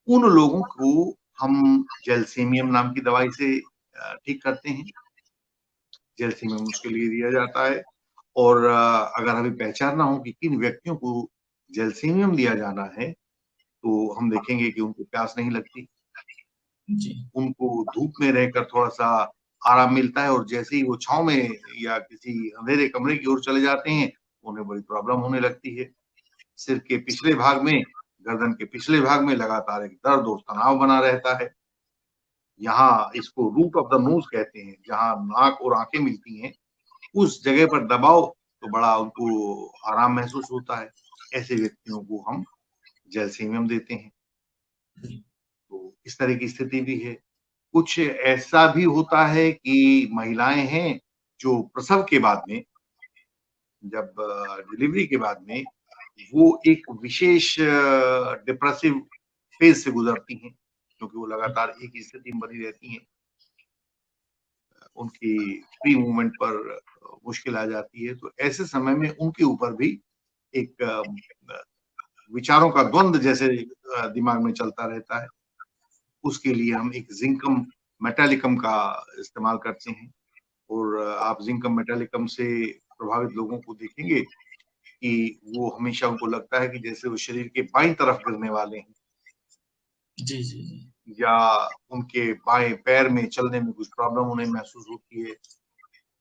उन लोगों को हम जेलसीमियम नाम की दवाई से ठीक करते हैं। जेलसीमियम उसके लिए दिया जाता है। और अगर हमें पहचानना हो कि किन व्यक्तियों को जेलसीमियम दिया जाना है, तो हम देखेंगे कि उनको प्यास नहीं लगती, जी उनको धूप में रहकर थोड़ा-सा आराम मिलता है, और जैसे ही वो छाँव में या किसी अंधेरे कमरे की ओर चले जाते हैं, उन्हें बड़ी प्रॉब्लम होने लगती है। सिर के पिछले भाग में, गर्दन के पिछले भाग में लगातार एक दर्द और तनाव बना रहता है। यहाँ इसको रूट ऑफ द नोज़ कहते हैं, जहाँ नाक और आँखें मिलती हैं, उस जगह पर दबाओ तो बड़ा उनको आराम महसूस होता है। ऐसे व्यक्तियों को हम जेलसीमियम देते हैं। जी तो इस तरह की स्थिति भी है। कुछ ऐसा भी होता है कि महिलाएँ हैं, जो प्रसव के बाद में, जब डिलीवरी के बाद में, वो एक विशेष डिप्रेसिव फेज़ से गुज़रती हैं, क्योंकि वो लगातार एक ही स्थिति में बनी रहती हैं। उनकी फ्री मूवमेंट पर मुश्किल आ जाती है, तो ऐसे समय में उनके ऊपर भी एक विचारों का द्वंद जैसे दिमाग में चलता रहता है। उसके लिए हम एक ज़िंकम मेटालिकम का इस्तेमाल करते हैं, और आप ज़िंकम मेटालिकम से प्रभावित लोगों को देखेंगे कि वो हमेशा, उनको लगता है कि जैसे वो शरीर के बाईं तरफ गिरने वाले हैं, जी जी जी। या उनके बाएं पैर में चलने में कुछ प्रॉब्लम उन्हें महसूस होती है।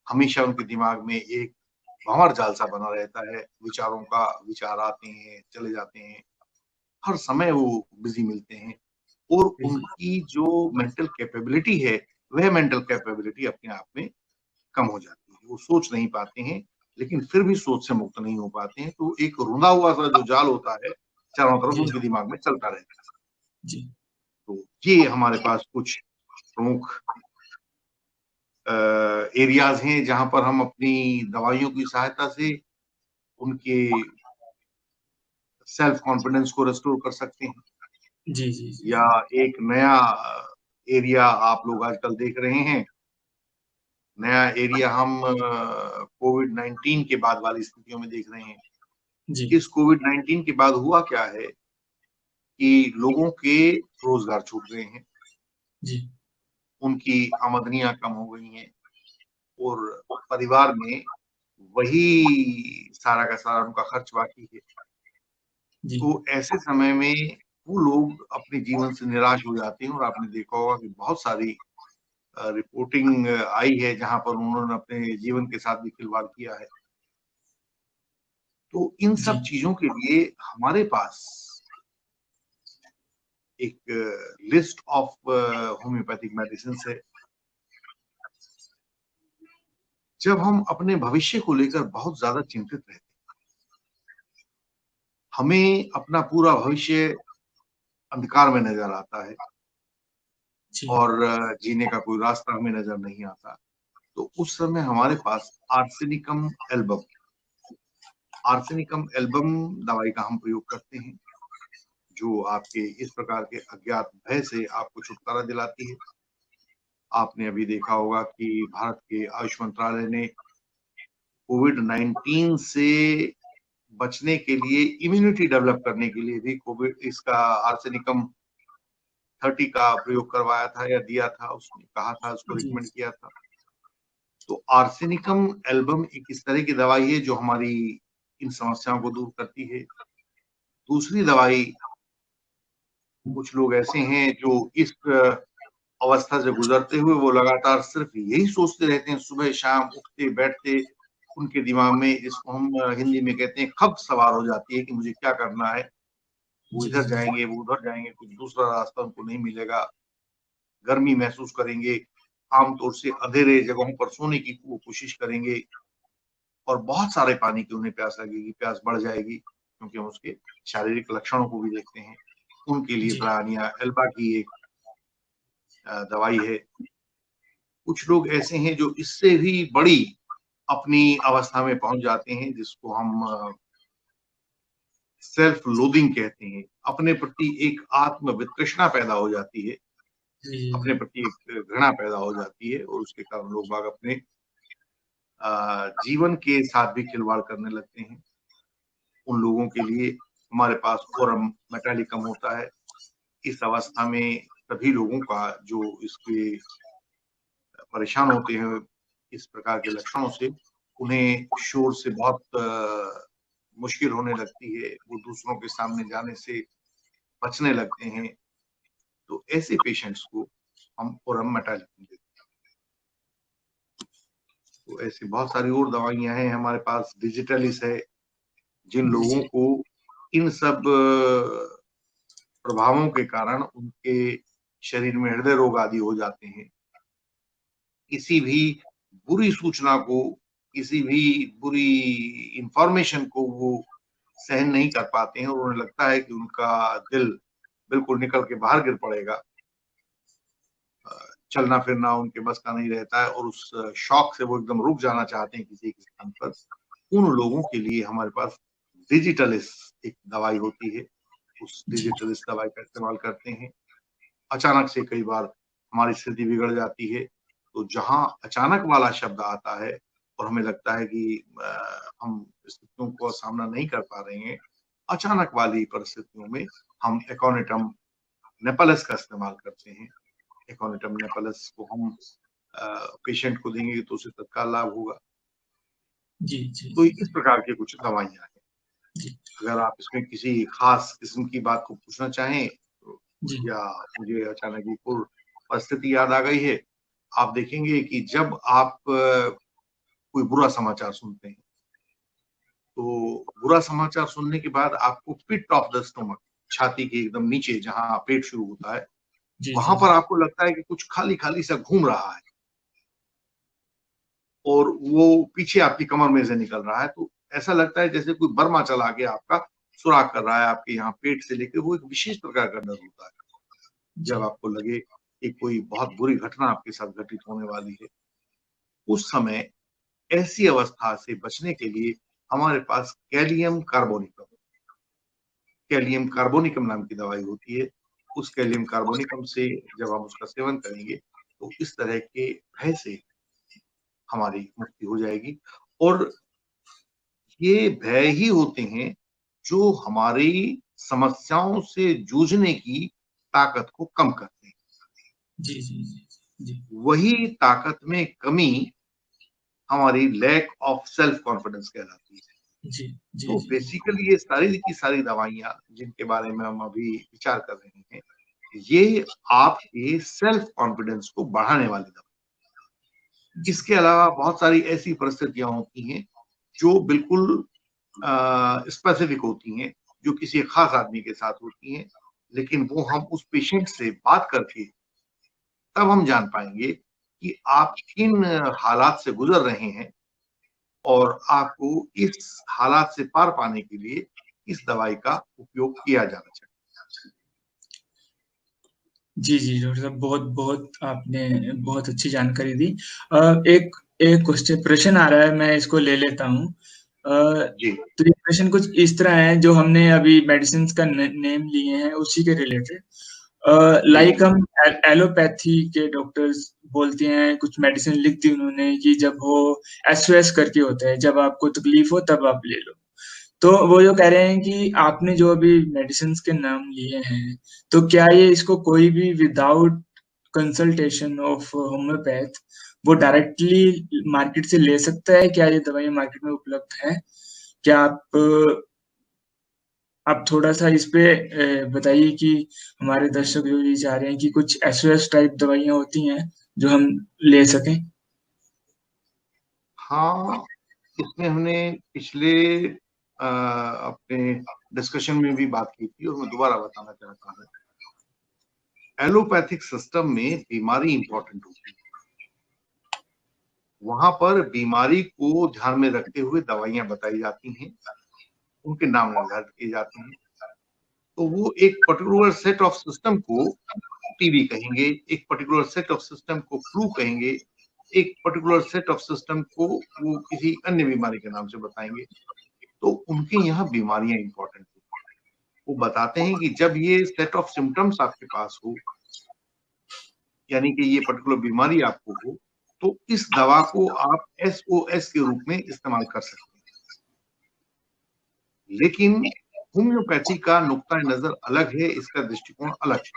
हमेशा उनके दिमाग में एक भंवर जाल सा बना रहता है, विचारों का, विचार आते हैं, चले जाते हैं, हर समय वो बिज़ी मिलते हैं, और बिल्कुल। उनकी जो मेंटल कैपेबिलिटी है, वह मेंटल कैपेबिलिटी अपने आप में कम हो जाती है। वो सोच नहीं पाते हैं, लेकिन फिर भी सोच से मुक्त नहीं हो पाते हैं, तो एक रुँधा हुआ सा जो जाल होता है, चारों तरफ जी उनके दिमाग में चलता रहता है। जी तो ये हमारे पास कुछ प्रमुख एरियाज़ हैं, जहाँ पर हम अपनी दवाइयों की सहायता से उनके सेल्फ कॉन्फिडेंस को रिस्टोर कर सकते हैं। जी जी जी। या एक नया एरिया आप लोग आजकल देख रहे हैं, नया एरिया हम कोविड-19 के बाद वाली स्थितियों में देख रहे हैं। जी इस कोविड-19 के बाद हुआ क्या है कि लोगों के रोज़गार छूट गए हैं, जी उनकी आमदनियाँ कम हो गई हैं, और परिवार में वही सारा का सारा उनका खर्च बाकी है। जी तो ऐसे समय में वो लोग अपने जीवन से निराश हो जाते हैं, और आपने देखा होगा कि बहुत सारी रिपोर्टिंग आई है, जहाँ पर उन्होंने अपने जीवन के साथ भी खिलवाड़ किया है। तो इन जी सब चीज़ों के लिए हमारे पास एक लिस्ट ऑफ होम्योपैथिक मेडिसिन्स है। जब हम अपने भविष्य को लेकर बहुत ज़्यादा चिंतित रहते हैं, हमें अपना पूरा भविष्य अंधकार में नज़र आता है, जी और जीने का कोई रास्ता हमें नज़र नहीं आता, तो उस समय हमारे पास आर्सेनिकम एल्बम, आर्सेनिकम एल्बम दवाई का हम प्रयोग करते हैं, जो आपके इस प्रकार के अज्ञात भय से आपको छुटकारा दिलाती है। आपने अभी देखा होगा कि भारत के आयुष मंत्रालय ने कोविड-19 से बचने के लिए, इम्यूनिटी डेवलप करने के लिए भी कोविड इसका आर्सेनिकम 30 का प्रयोग करवाया था या दिया था, उसने कहा था, उसको जी रिकमेंड किया था। तो आर्सेनिकम एल्बम एक इस तरह की दवाई है जो हमारी इन समस्याओं को दूर करती है। दूसरी दवाई, कुछ लोग ऐसे हैं जो इस अवस्था से गुजरते हुए वो लगातार सिर्फ यही सोचते रहते हैं, सुबह शाम उठते बैठते उनके दिमाग में, जिसको हम हिंदी में कहते हैं खब सवार हो जाती है कि मुझे क्या करना है। वो इधर जाएंगे, वो उधर जाएंगे, कुछ दूसरा रास्ता उनको नहीं मिलेगा, गर्मी महसूस करेंगे, आमतौर से अंधेरे जगहों पर सोने की वो कोशिश करेंगे, और बहुत सारे पानी की उन्हें प्यास लगेगी, प्यास बढ़ जाएगी, क्योंकि हम उसके शारीरिक लक्षणों को भी देखते हैं। उनके लिए ब्रानिया एल्बा की एक दवाई है। कुछ लोग ऐसे हैं जो इससे भी बड़ी अपनी अवस्था में पहुंच जाते हैं, जिसको हम सेल्फ लोदिंग कहते हैं। अपने प्रति एक आत्म वितृष्णा पैदा हो जाती है, अपने प्रति एक घृणा पैदा हो जाती है, और उसके कारण लोग बाग अपने जीवन के साथ भी खिलवाड़ करने लगते हैं। उन लोगों के लिए हमारे पास ओरम मेटालिकम होता है। इस अवस्था में सभी लोगों का जो इसके परेशान होते हैं इस प्रकार के लक्षणों से, उन्हें शोर से बहुत मुश्किल होने लगती है, वो दूसरों के सामने जाने से बचने लगते हैं। तो ऐसे पेशेंट्स को हम ओरम मेटालिकम देते हैं। तो ऐसी बहुत सारी और दवाइयां हैं हमारे पास। डिजिटलिस है, जिन लोगों को इन सब प्रभावों के कारण उनके शरीर में हृदय रोग आदि हो जाते हैं, किसी भी बुरी सूचना को, किसी भी बुरी इंफॉर्मेशन को वो सहन नहीं कर पाते हैं, और उन्हें लगता है कि उनका दिल बिल्कुल निकल के बाहर गिर पड़ेगा, चलना फिरना उनके बस का नहीं रहता है, और उस शॉक से वो एकदम रुक जाना चाहते हैं किसी एक स्थान पर। उन लोगों के लिए हमारे पास डिजिटलिस एक दवाई होती है, उस डिजिटलिस दवाई का इस्तेमाल करते हैं। अचानक से कई बार हमारी स्थिति बिगड़ जाती है, तो जहां अचानक वाला शब्द आता है और हमें लगता है कि हम स्थितियों को सामना नहीं कर पा रहे हैं, अचानक वाली परिस्थितियों में हम एकोनिटम नेपलस का इस्तेमाल करते हैं। एकोनिटम नेपलस को हम पेशेंट को देंगे तो उसे तत्काल लाभ होगा। तो इस प्रकार के कुछ दवाइयां हैं। अगर आप इसमें किसी खास किस्म की बात को पूछना चाहें तो, या मुझे अचानक एक और परिस्थिति याद आ गई है। आप देखेंगे कि जब आप कोई बुरा समाचार सुनते हैं, तो बुरा समाचार सुनने के बाद आपको पिट ऑफ द स्टोमक, छाती के एकदम नीचे जहां पेट शुरू होता है, वहां पर आपको लगता है कि कुछ खाली खाली सा घूम रहा है, और वो पीछे आपकी कमर में से निकल रहा है। तो ऐसा लगता है जैसे कोई बर्मा चला के आपका सुराग कर रहा है, आपके यहाँ पेट से लेकर। वो एक विशेष प्रकार का डर होता है जब आपको लगे कि कोई बहुत बुरी घटना आपके साथ घटित होने वाली है। उस समय ऐसी अवस्था से बचने के लिए हमारे पास कैलियम कार्बोनिकम नाम की दवाई होती है। उस कैलियम कार्बोनिकम से जब हम उसका सेवन करेंगे तो इस तरह के भय से हमारी मुक्ति हो जाएगी। और ये भय ही होते हैं जो हमारी समस्याओं से जूझने की ताकत को कम करते हैं। वही ताकत में कमी हमारी लैक ऑफ सेल्फ कॉन्फिडेंस कहलाती है। तो बेसिकली ये सारी की सारी दवाइयां जिनके बारे में हम अभी विचार कर रहे हैं, ये आपके सेल्फ कॉन्फिडेंस को बढ़ाने वाली दवाई। इसके अलावा बहुत सारी ऐसी परिस्थितियां होती हैं जो बिल्कुल स्पेसिफिक होती हैं, जो किसी खास आदमी के साथ होती हैं, लेकिन वो हम उस पेशेंट से बात करके तब हम जान पाएंगे कि आप किन हालात से गुजर रहे हैं, और आपको इस हालात से पार पाने के लिए इस दवाई का उपयोग किया जाना चाहिए। जी डॉक्टर साहब, बहुत आपने बहुत अच्छी जानकारी दी। एक क्वेश्चन प्रश्न आ रहा है, मैं इसको ले लेता हूँ। तो ये प्रश्न कुछ इस तरह है, जो हमने अभी मेडिसिन का नेम लिए हैं उसी के रिलेटेड। लाइक हम एलोपैथी के डॉक्टर्स बोलते हैं, कुछ मेडिसिन लिख दी उन्होंने कि जब वो SOS करके होता है, जब आपको तकलीफ हो तब आप ले लो। तो वो जो कह रहे हैं कि आपने जो अभी मेडिसिन के नाम लिए हैं, तो क्या ये इसको कोई भी विदाउट कंसल्टेशन ऑफ होम्योपैथ वो डायरेक्टली मार्केट से ले सकता है? क्या ये दवाई मार्केट में उपलब्ध है? क्या आप थोड़ा सा इस पे बताइए कि हमारे दर्शक जो ये चाह रहे हैं कि कुछ एसओएस टाइप दवाइयाँ होती हैं जो हम ले सकें। हाँ, इसमें हमने पिछले अपने डिस्कशन में भी बात की थी और मैं दोबारा बताना चाहता हूँ। एलोपैथिक सिस्टम में बीमारी इंपॉर्टेंट होती है, वहां पर बीमारी को ध्यान में रखते हुए दवाइयां बताई जाती हैं, उनके नाम निर्धारित किए जाते हैं। तो वो एक पर्टिकुलर सेट ऑफ सिस्टम को टीबी कहेंगे, एक पर्टिकुलर सेट ऑफ सिस्टम को फ्लू कहेंगे, एक पर्टिकुलर सेट ऑफ सिस्टम को वो किसी अन्य बीमारी के नाम से बताएंगे। तो उनके यहाँ बीमारियां इंपॉर्टेंट हैं। वो बताते हैं कि जब ये सेट ऑफ सिम्टम्स आपके पास हो, यानी कि ये पर्टिकुलर बीमारी आपको हो, तो इस दवा को आप एसओएस के रूप में इस्तेमाल कर सकते हैं। लेकिन होम्योपैथी का नुक्ता नजर अलग है, इसका दृष्टिकोण अलग है।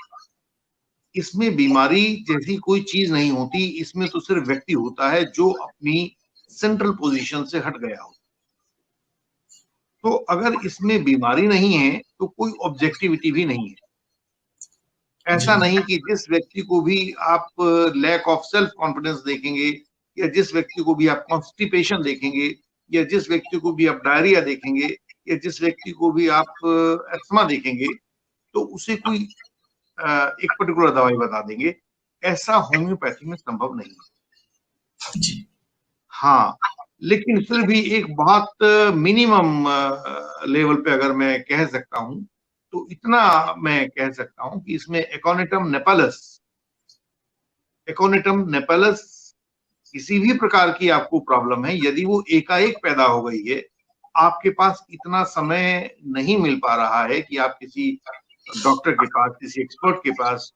इसमें बीमारी जैसी कोई चीज नहीं होती, इसमें तो सिर्फ व्यक्ति होता है जो अपनी सेंट्रल पोजीशन से हट गया हो। तो अगर इसमें बीमारी नहीं है तो कोई ऑब्जेक्टिविटी भी नहीं है। ऐसा नहीं कि जिस व्यक्ति को भी आप लैक ऑफ सेल्फ कॉन्फिडेंस देखेंगे, या जिस व्यक्ति को भी आप कॉन्स्टिपेशन देखेंगे, या जिस व्यक्ति को भी आप डायरिया देखेंगे, या जिस व्यक्ति को भी आप अस्थमा देखेंगे, तो उसे कोई एक पर्टिकुलर दवाई बता देंगे। ऐसा होम्योपैथी में संभव नहीं है। हाँ, लेकिन फिर भी एक बहुत मिनिमम लेवल पे अगर मैं कह सकता हूं, तो इतना मैं कह सकता हूं कि इसमें एकोनिटम नेपेलस किसी भी प्रकार की आपको प्रॉब्लम है, यदि वो एकाएक पैदा हो गई है, आपके पास इतना समय नहीं मिल पा रहा है कि आप किसी डॉक्टर के पास, किसी एक्सपर्ट के पास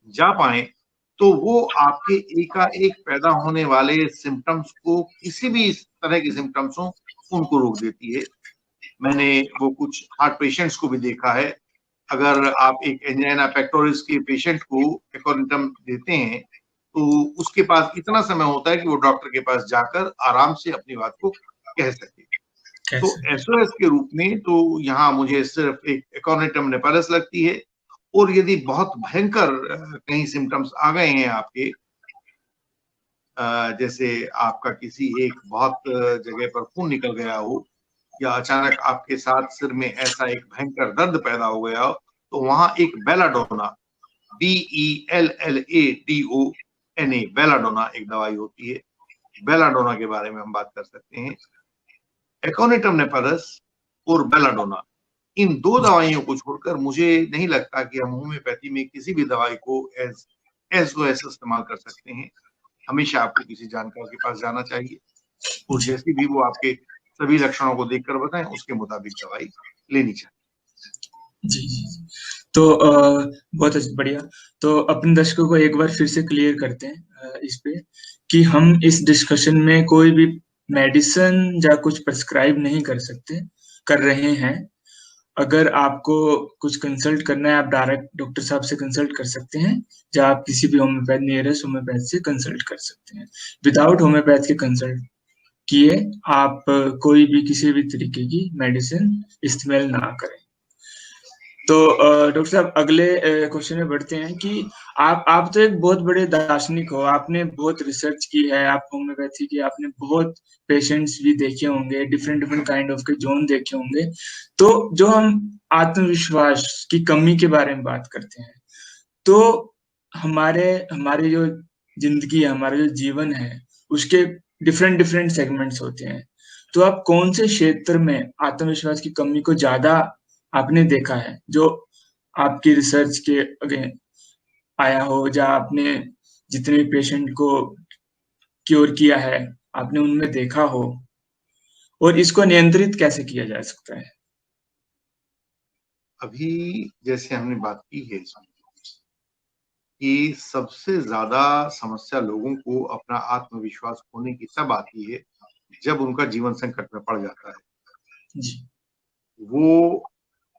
जा पाए, तो वो आपके एकाएक पैदा होने वाले सिम्टम्स को, किसी भी तरह के सिम्टम्स हो, उनको रोक देती है। मैंने वो कुछ हार्ट पेशेंट्स को भी देखा है। अगर आप एक एंजाइना पेक्टोरिस के पेशेंट को एकोनिटम देते हैं, तो उसके पास इतना समय होता है कि वो डॉक्टर के पास जाकर आराम से अपनी बात को कह सके। तो एसओएस के रूप में तो यहाँ मुझे सिर्फ एक एकोनिटम नेपेलस लगती है। और यदि बहुत भयंकर कहीं सिम्टम्स आ गए हैं आपके, जैसे आपका किसी एक बहुत जगह पर खून निकल गया हो, या अचानक आपके साथ सिर में ऐसा एक भयंकर दर्द पैदा हो गया हो, तो वहां एक बेलाडोना, BELLADONA, बेलाडोना एक दवाई होती है। बेलाडोना के बारे में हम बात कर सकते हैं। एकोनिटम नेपेलस और बेलाडोना, इन दो दवाइयों को छोड़कर मुझे नहीं लगता कि हम होम्योपैथी में किसी भी दवाई को एसओएस इस्तेमाल कर सकते हैं। हमेशा आपको किसी जानकार के पास जाना चाहिए, और जैसी भी वो आपके सभी लक्षणों को देखकर बताएं, उसके मुताबिक दवाई लेनी चाहिए। जी जी। तो बहुत बढ़िया। तो अपने दर्शकों को एक बार फिर से क्लियर करते हैं इस पे कि हम इस डिस्कशन में कोई भी मेडिसिन या कुछ प्रिस्क्राइब नहीं कर रहे हैं। अगर आपको कुछ कंसल्ट करना है, आप डायरेक्ट डॉक्टर साहब से कंसल्ट कर सकते हैं, या आप किसी भी नियरेस्ट होम्योपैथ से कंसल्ट कर सकते हैं। विदाउट होम्योपैथ के कंसल्ट किए आप कोई भी किसी भी तरीके की मेडिसिन इस्तेमाल ना करें। तो डॉक्टर साहब अगले क्वेश्चन में बढ़ते हैं कि आप तो एक बहुत बड़े दार्शनिक हो, आपने बहुत रिसर्च की है, आप होम्योपैथी की, आपने बहुत पेशेंट्स भी देखे होंगे, डिफरेंट काइंड ऑफ के जोन देखे होंगे। तो जो हम आत्मविश्वास की कमी के बारे में बात करते हैं, तो हमारे जो जिंदगी है, हमारा जो जीवन है, उसके डिफरेंट सेगमेंट्स होते हैं। तो आप कौन से क्षेत्र में आत्मविश्वास की कमी को ज्यादा आपने देखा है, जो आपकी रिसर्च के अगेन आया हो, या आपने जितने पेशेंट को क्योर किया है, आपने उनमें देखा हो, और इसको नियंत्रित कैसे किया जा सकता है? अभी जैसे हमने बात की है कि सबसे ज्यादा समस्या लोगों को अपना आत्मविश्वास खोने की तब आती है जब उनका जीवन संकट में पड़ जाता है। जी। वो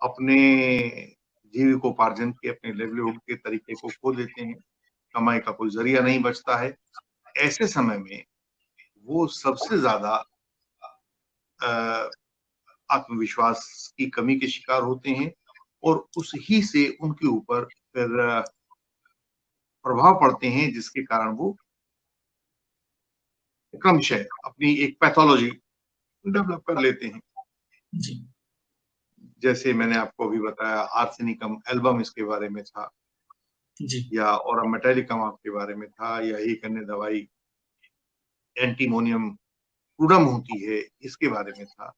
अपने जीविकोपार्जन के, अपने लिवलीहुड के तरीके को खो देते हैं, कमाई का कोई जरिया नहीं बचता है। ऐसे समय में वो सबसे ज्यादा आत्मविश्वास की कमी के शिकार होते हैं और उसी से उनके ऊपर फिर प्रभाव पड़ते हैं, जिसके कारण वो क्रमशः अपनी एक पैथोलॉजी डेवलप कर लेते हैं। जी जैसे मैंने आपको अभी बताया, आर्सेनिकम एल्बम इसके बारे में था, जी या और मेटालिकम आपके बारे में था, या एक अन्य दवाई एंटीमोनियम क्रूडम होती है, इसके बारे में था।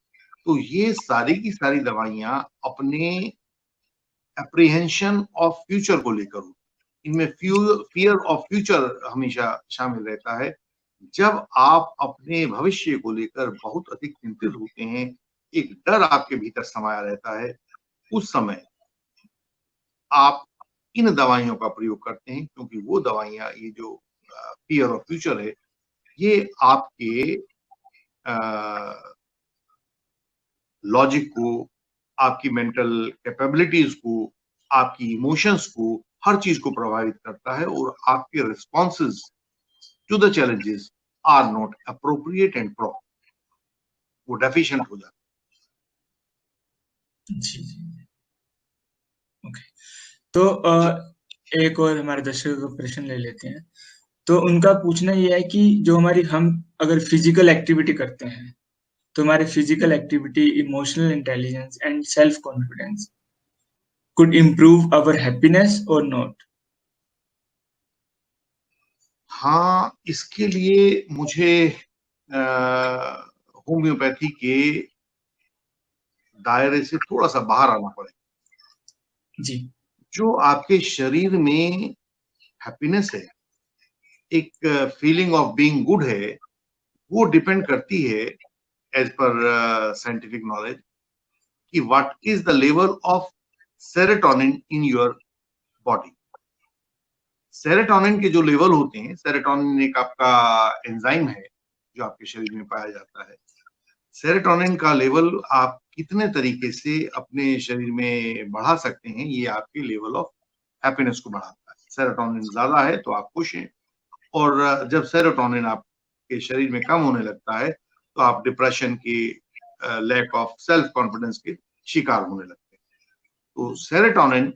तो ये सारी की सारी दवाइयां अपने अप्रीहेंशन ऑफ फ्यूचर को लेकर होती हैं। इनमें फियर ऑफ फ्यूचर हमेशा शामिल रहता है। जब आप अपने भविष्य को लेकर बहुत अधिक चिंतित होते हैं, एक डर आपके भीतर समाया रहता है, उस समय आप इन दवाइयों का प्रयोग करते हैं, क्योंकि वो दवाइयां, ये जो फियर ऑफ फ्यूचर है, ये आपके लॉजिक को, आपकी मेंटल कैपेबिलिटीज को, आपकी इमोशंस को, हर चीज को प्रभावित करता है, और आपके responses to the challenges are not appropriate and proper, वो डेफिशिएंट हो जाता जी जी। ओके, तो एक और हमारे दर्शकों का प्रश्न ले लेते हैं। तो उनका पूछना ये है कि जो हम अगर फिजिकल एक्टिविटी करते हैं, तो हमारे physical activity, emotional intelligence and self confidence could improve our happiness or not? हाँ, इसके लिए मुझे होम्योपैथी के दायरे से थोड़ा सा बाहर आना पड़ेगा। जी जो आपके शरीर में हैप्पीनेस है, एक फीलिंग ऑफ बीइंग गुड है, वो डिपेंड करती है, एज पर साइंटिफिक नॉलेज, कि what is the level of serotonin in your body. Serotonin के जो लेवल होते हैं, सेरोटोनिन एक आपका एंजाइम है जो आपके शरीर में पाया जाता है। सेरोटोनिन का लेवल आप कितने तरीके से अपने शरीर में बढ़ा सकते हैं, ये आपके लेवल ऑफ हैप्पीनेस को बढ़ाता है। सेरोटोनिन ज्यादा है तो आप खुश हैं, और जब सेरोटोनिन आपके शरीर में कम होने लगता है तो आप डिप्रेशन के, लैक ऑफ सेल्फ कॉन्फिडेंस के शिकार होने लगते हैं। तो serotonin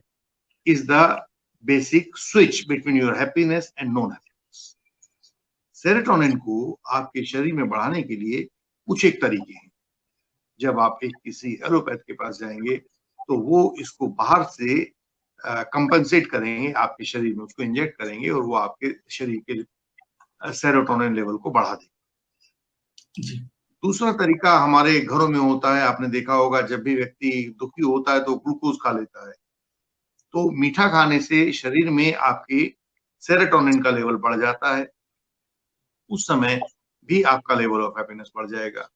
is the basic switch between your happiness and non happiness. Serotonin को आपके शरीर में बढ़ाने के लिए कुछ एक तरीके हैं। जब आप एक किसी एलोपैथ के पास जाएंगे तो वो इसको बाहर से कंपनसेट करेंगे, आपके शरीर में उसको इंजेक्ट करेंगे, और वो आपके शरीर के सेरोटोनिन लेवल को बढ़ा देंगे। जी दूसरा तरीका हमारे घरों में होता है, आपने देखा होगा, जब भी व्यक्ति दुखी होता है तो ग्लूकोज खा लेता है। तो मीठा खाने से शरीर में आपके सेरोटोनिन का लेवल बढ़ जाता है, उस समय भी आपका लेवल ऑफ हैप्पीनेस बढ़ जाएगा।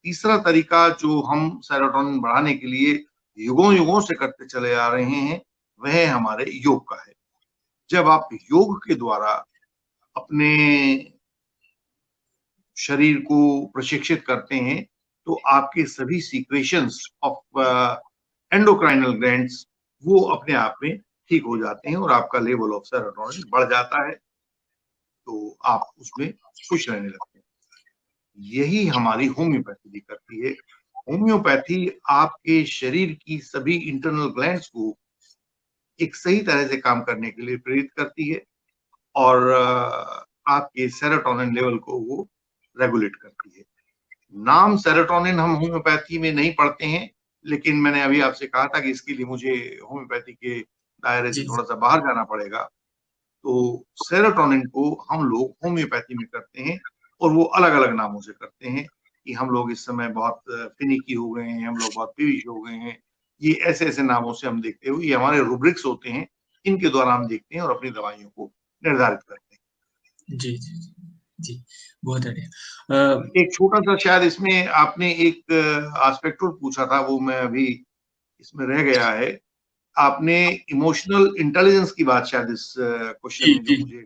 तीसरा तरीका जो हम सेरोटोनिन बढ़ाने के लिए युगों युगों से करते चले आ रहे हैं, वह हमारे योग का है। जब आप योग के द्वारा अपने शरीर को प्रशिक्षित करते हैं, तो आपके सभी सीक्रेशंस ऑफ एंडोक्राइनल ग्लैंड्स वो अपने आप में ठीक हो जाते हैं, और आपका लेवल ऑफ सेरोटोनिन बढ़ जाता है, तो आप उसमें खुश रहने लगते हैं। यही हमारी होम्योपैथी भी करती है। होम्योपैथी आपके शरीर की सभी इंटरनल ग्लैंड्स को एक सही तरह से काम करने के लिए प्रेरित करती है, और आपके सेरोटोनिन लेवल को वो रेगुलेट करती है। नाम सेरोटोनिन हम होम्योपैथी में नहीं पढ़ते हैं, लेकिन मैंने अभी आपसे कहा था कि इसके लिए मुझे होम्योपैथी के दायरे से जी थोड़ा सा बाहर जाना पड़ेगा। तो सेरोटोनिन को हम लोग होम्योपैथी में करते हैं, और वो अलग अलग नामों से करते हैं, कि हम लोग इस समय बहुत फिनिकी हो गए हैं, हम लोग बहुत पीविश हो गए हैं, ये ऐसे ऐसे नामों से हम देखते हुए, ये हमारे रूब्रिक्स होते हैं, इनके द्वारा हम देखते हैं और अपनी दवाइयों को निर्धारित करते हैं। जी जी जी जी, बहुत बढ़िया। एक छोटा सा, शायद इसमें आपने एक एस्पेक्ट और पूछा था, वो मैं अभी इसमें रह गया है। आपने इमोशनल इंटेलिजेंस की बात, शायद इस क्वेश्चन जी में जो जी मुझे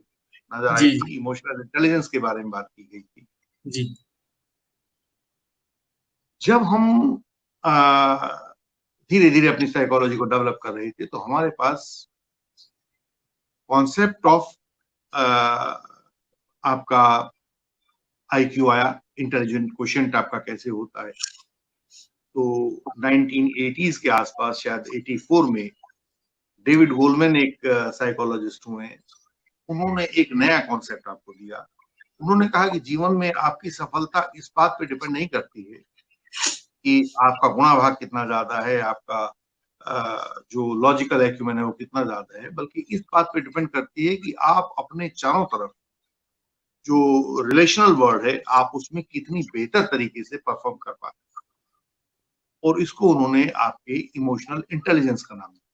नजर आई जी थी, इमोशनल इंटेलिजेंस के बारे में बात की गई थी। जी जब हम धीरे धीरे अपनी साइकोलॉजी को डेवलप कर रहे थे, तो हमारे पास कॉन्सेप्ट ऑफ आपका आईक्यू आया, इंटेलिजेंट क्वेश्चन आपका कैसे होता है। तो 1980s के आसपास, शायद 84 में, डेविड गोलमैन एक साइकोलॉजिस्ट हुए हैं, उन्होंने एक नया कॉन्सेप्ट आपको दिया। उन्होंने कहा कि जीवन में आपकी सफलता इस बात पे डिपेंड नहीं करती है कि आपका गुणा भाग कितना ज्यादा है, आपका जो लॉजिकल एक्यूमेन है वो कितना ज्यादा है, बल्कि इस बात पे डिपेंड करती है कि आप अपने चारों तरफ जो रिलेशनल वर्ल्ड है आप उसमें कितनी बेहतर तरीके से परफॉर्म कर पाते हैं। और इसको उन्होंने आपके इमोशनल इंटेलिजेंस का नाम दिया।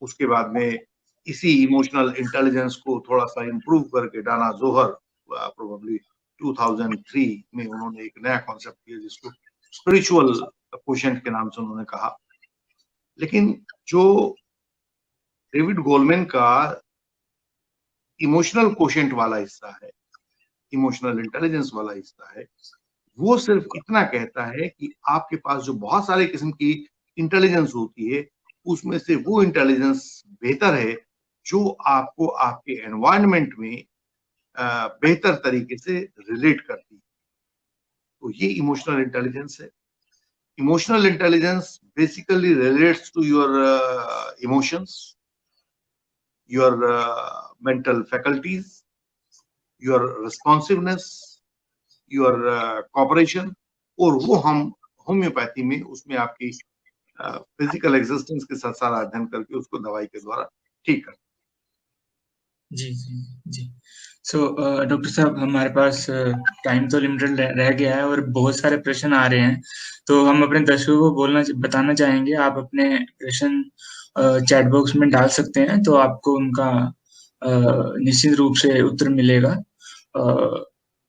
उसके बाद में इसी इमोशनल इंटेलिजेंस को थोड़ा सा इम्प्रूव करके डाना जोहर प्रोबेबली 2003 में उन्होंने एक नया कॉन्सेप्ट किया जिसको स्पिरिचुअल क्वोशेंट के नाम से उन्होंने कहा। लेकिन जो डेविड गोलमैन का इमोशनल क्वोशेंट वाला हिस्सा है, इमोशनल इंटेलिजेंस वाला हिस्सा है, वो सिर्फ इतना कहता है कि आपके पास जो बहुत सारे किस्म की इंटेलिजेंस होती है उसमें से वो इंटेलिजेंस बेहतर है जो आपको आपके एनवायरनमेंट में बेहतर तरीके से रिलेट करती है। तो ये इमोशनल इंटेलिजेंस है। Emotional intelligence basically relates to your emotions, your mental faculties, your responsiveness, your cooperation, और वो हम होम्योपैथी में उसमें आपकी फिजिकल एग्जिस्टेंस के साथ सारा अध्ययन करके उसको दवाई के द्वारा ठीक कर। जी जी जी। सो डॉक्टर साहब, हमारे पास टाइम तो लिमिटेड रह गया है और बहुत सारे प्रश्न आ रहे हैं, तो हम अपने दर्शकों को बताना चाहेंगे। आप अपने प्रश्न चैट बॉक्स में डाल सकते हैं, तो आपको उनका निश्चित रूप से उत्तर मिलेगा।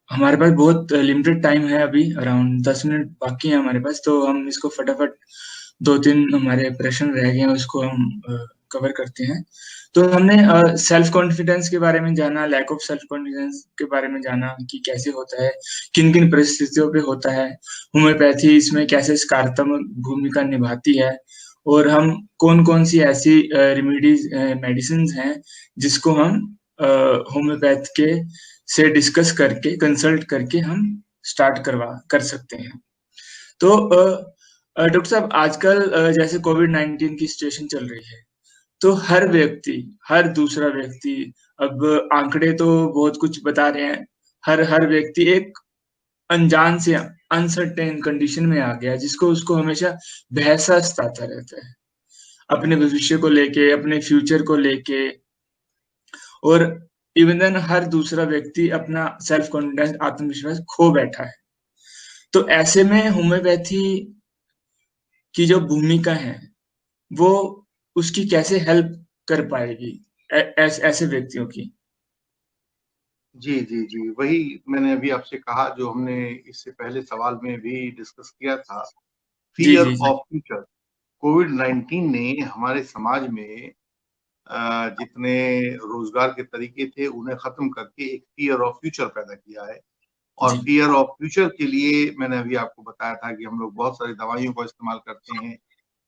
हमारे पास बहुत लिमिटेड टाइम है, अभी अराउंड 10 मिनट बाकी है हमारे पास, तो हम इसको फटाफट 2-3 हमारे प्रश्न रह गए हैं उसको हम कवर करते हैं। तो हमने सेल्फ कॉन्फिडेंस के बारे में जाना, लैक ऑफ सेल्फ कॉन्फिडेंस के बारे में जाना कि कैसे होता है, किन किन परिस्थितियों पे होता है, होम्योपैथी इसमें कैसे सकारात्मक भूमिका निभाती है, और हम कौन कौन सी ऐसी रेमेडीज मेडिसिन हैं जिसको हम होम्योपैथ के से डिस्कस करके, कंसल्ट करके हम स्टार्ट कर सकते हैं। तो डॉक्टर साहब, आजकल जैसे कोविड-19 की सिचुएशन चल रही है, तो हर व्यक्ति, हर दूसरा व्यक्ति, अब आंकड़े तो बहुत कुछ बता रहे हैं, हर व्यक्ति एक अनजान से अनसर्टेन कंडीशन में आ गया, जिसको उसको हमेशा बहसा सताता रहता है अपने भविष्य को लेके, अपने फ्यूचर को लेके, और इवन देन हर दूसरा व्यक्ति अपना सेल्फ कॉन्फिडेंस, आत्मविश्वास खो बैठा है। तो ऐसे में होम्योपैथी की जो भूमिका है वो उसकी कैसे हेल्प कर पाएगी ऐसे व्यक्तियों की? जी जी जी, वही मैंने अभी आपसे कहा, जो हमने इससे पहले सवाल में भी डिस्कस किया था, जी फियर जी जी। Of future. कोविड-19 ने हमारे समाज में जितने रोजगार के तरीके थे उन्हें खत्म करके एक फियर ऑफ फ्यूचर पैदा किया है। और जी फियर ऑफ फ्यूचर के लिए मैंने अभी आपको बताया था कि हम लोग बहुत सारी दवाइयों का इस्तेमाल करते हैं,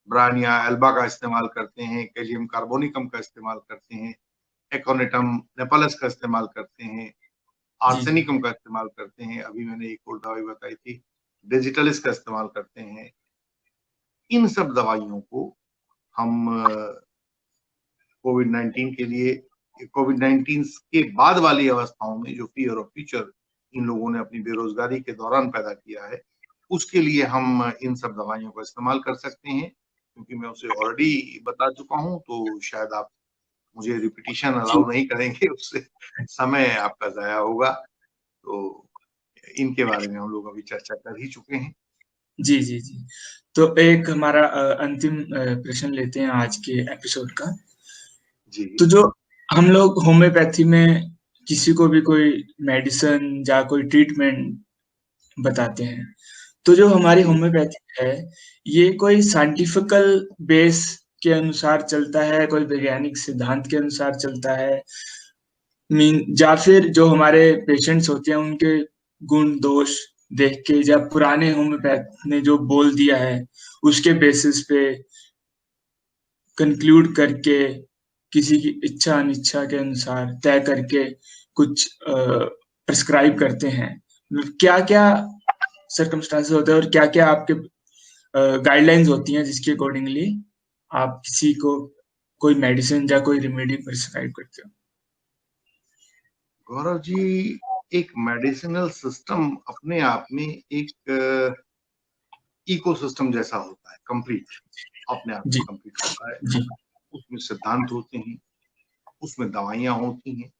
ब्रानिया एल्बा का इस्तेमाल करते हैं, कैल्शियम कार्बोनिकम का इस्तेमाल करते हैं, एकोनिटम नेपालस का इस्तेमाल करते हैं, जी जी आर्सेनिकम का इस्तेमाल करते हैं, अभी मैंने एक और दवाई बताई थी डिजिटलिस का इस्तेमाल करते हैं। इन सब दवाइयों को हम कोविड-19 के लिए, कोविड-19 के बाद वाली अवस्थाओं में जो फियर ऑफ फ्यूचर इन लोगों ने अपनी बेरोजगारी के दौरान पैदा किया है, उसके लिए हम इन सब दवाइयों का इस्तेमाल कर सकते हैं। क्योंकि मैं उसे ऑलरेडी बता चुका हूँ, तो शायद आप मुझे रिपीटिशन जी अलाउ नहीं करेंगे, उससे समय आपका ज़ाया होगा। तो इनके बारे में हम लोग अभी चर्चा कर ही चुके हैं। जी जी जी। तो एक हमारा अंतिम प्रश्न लेते हैं आज के एपिसोड का। जी तो जो हम लोग होम्योपैथी में किसी को भी कोई मेडिसिन या कोई ट्रीटमेंट बताते हैं, तो जो हमारी जी होम्योपैथी है, ये कोई साइंटिफिकल बेस के अनुसार चलता है, कोई वैज्ञानिक सिद्धांत के अनुसार चलता है, या फिर जो हमारे पेशेंट्स होते हैं उनके गुण दोष देख के, या पुराने होम्योपैथ ने जो बोल दिया है उसके बेसिस पे कंक्लूड करके, किसी की इच्छा अनिच्छा के अनुसार तय करके कुछ प्रिस्क्राइब करते हैं। क्या क्या सर्कमस्टांसेस होते हैं और क्या क्या आपके गाइडलाइंस होती हैं जिसके अकॉर्डिंगली आप किसी को कोई मेडिसिन या कोई रेमेडी प्रिस्क्राइब करते हो? गौरव जी, एक मेडिसिनल सिस्टम अपने आप में एक इकोसिस्टम जैसा होता है, कंप्लीट, अपने आप में जी कंप्लीट होता है। जी उसमें सिद्धांत होते हैं, उसमें दवाइयां होती हैं,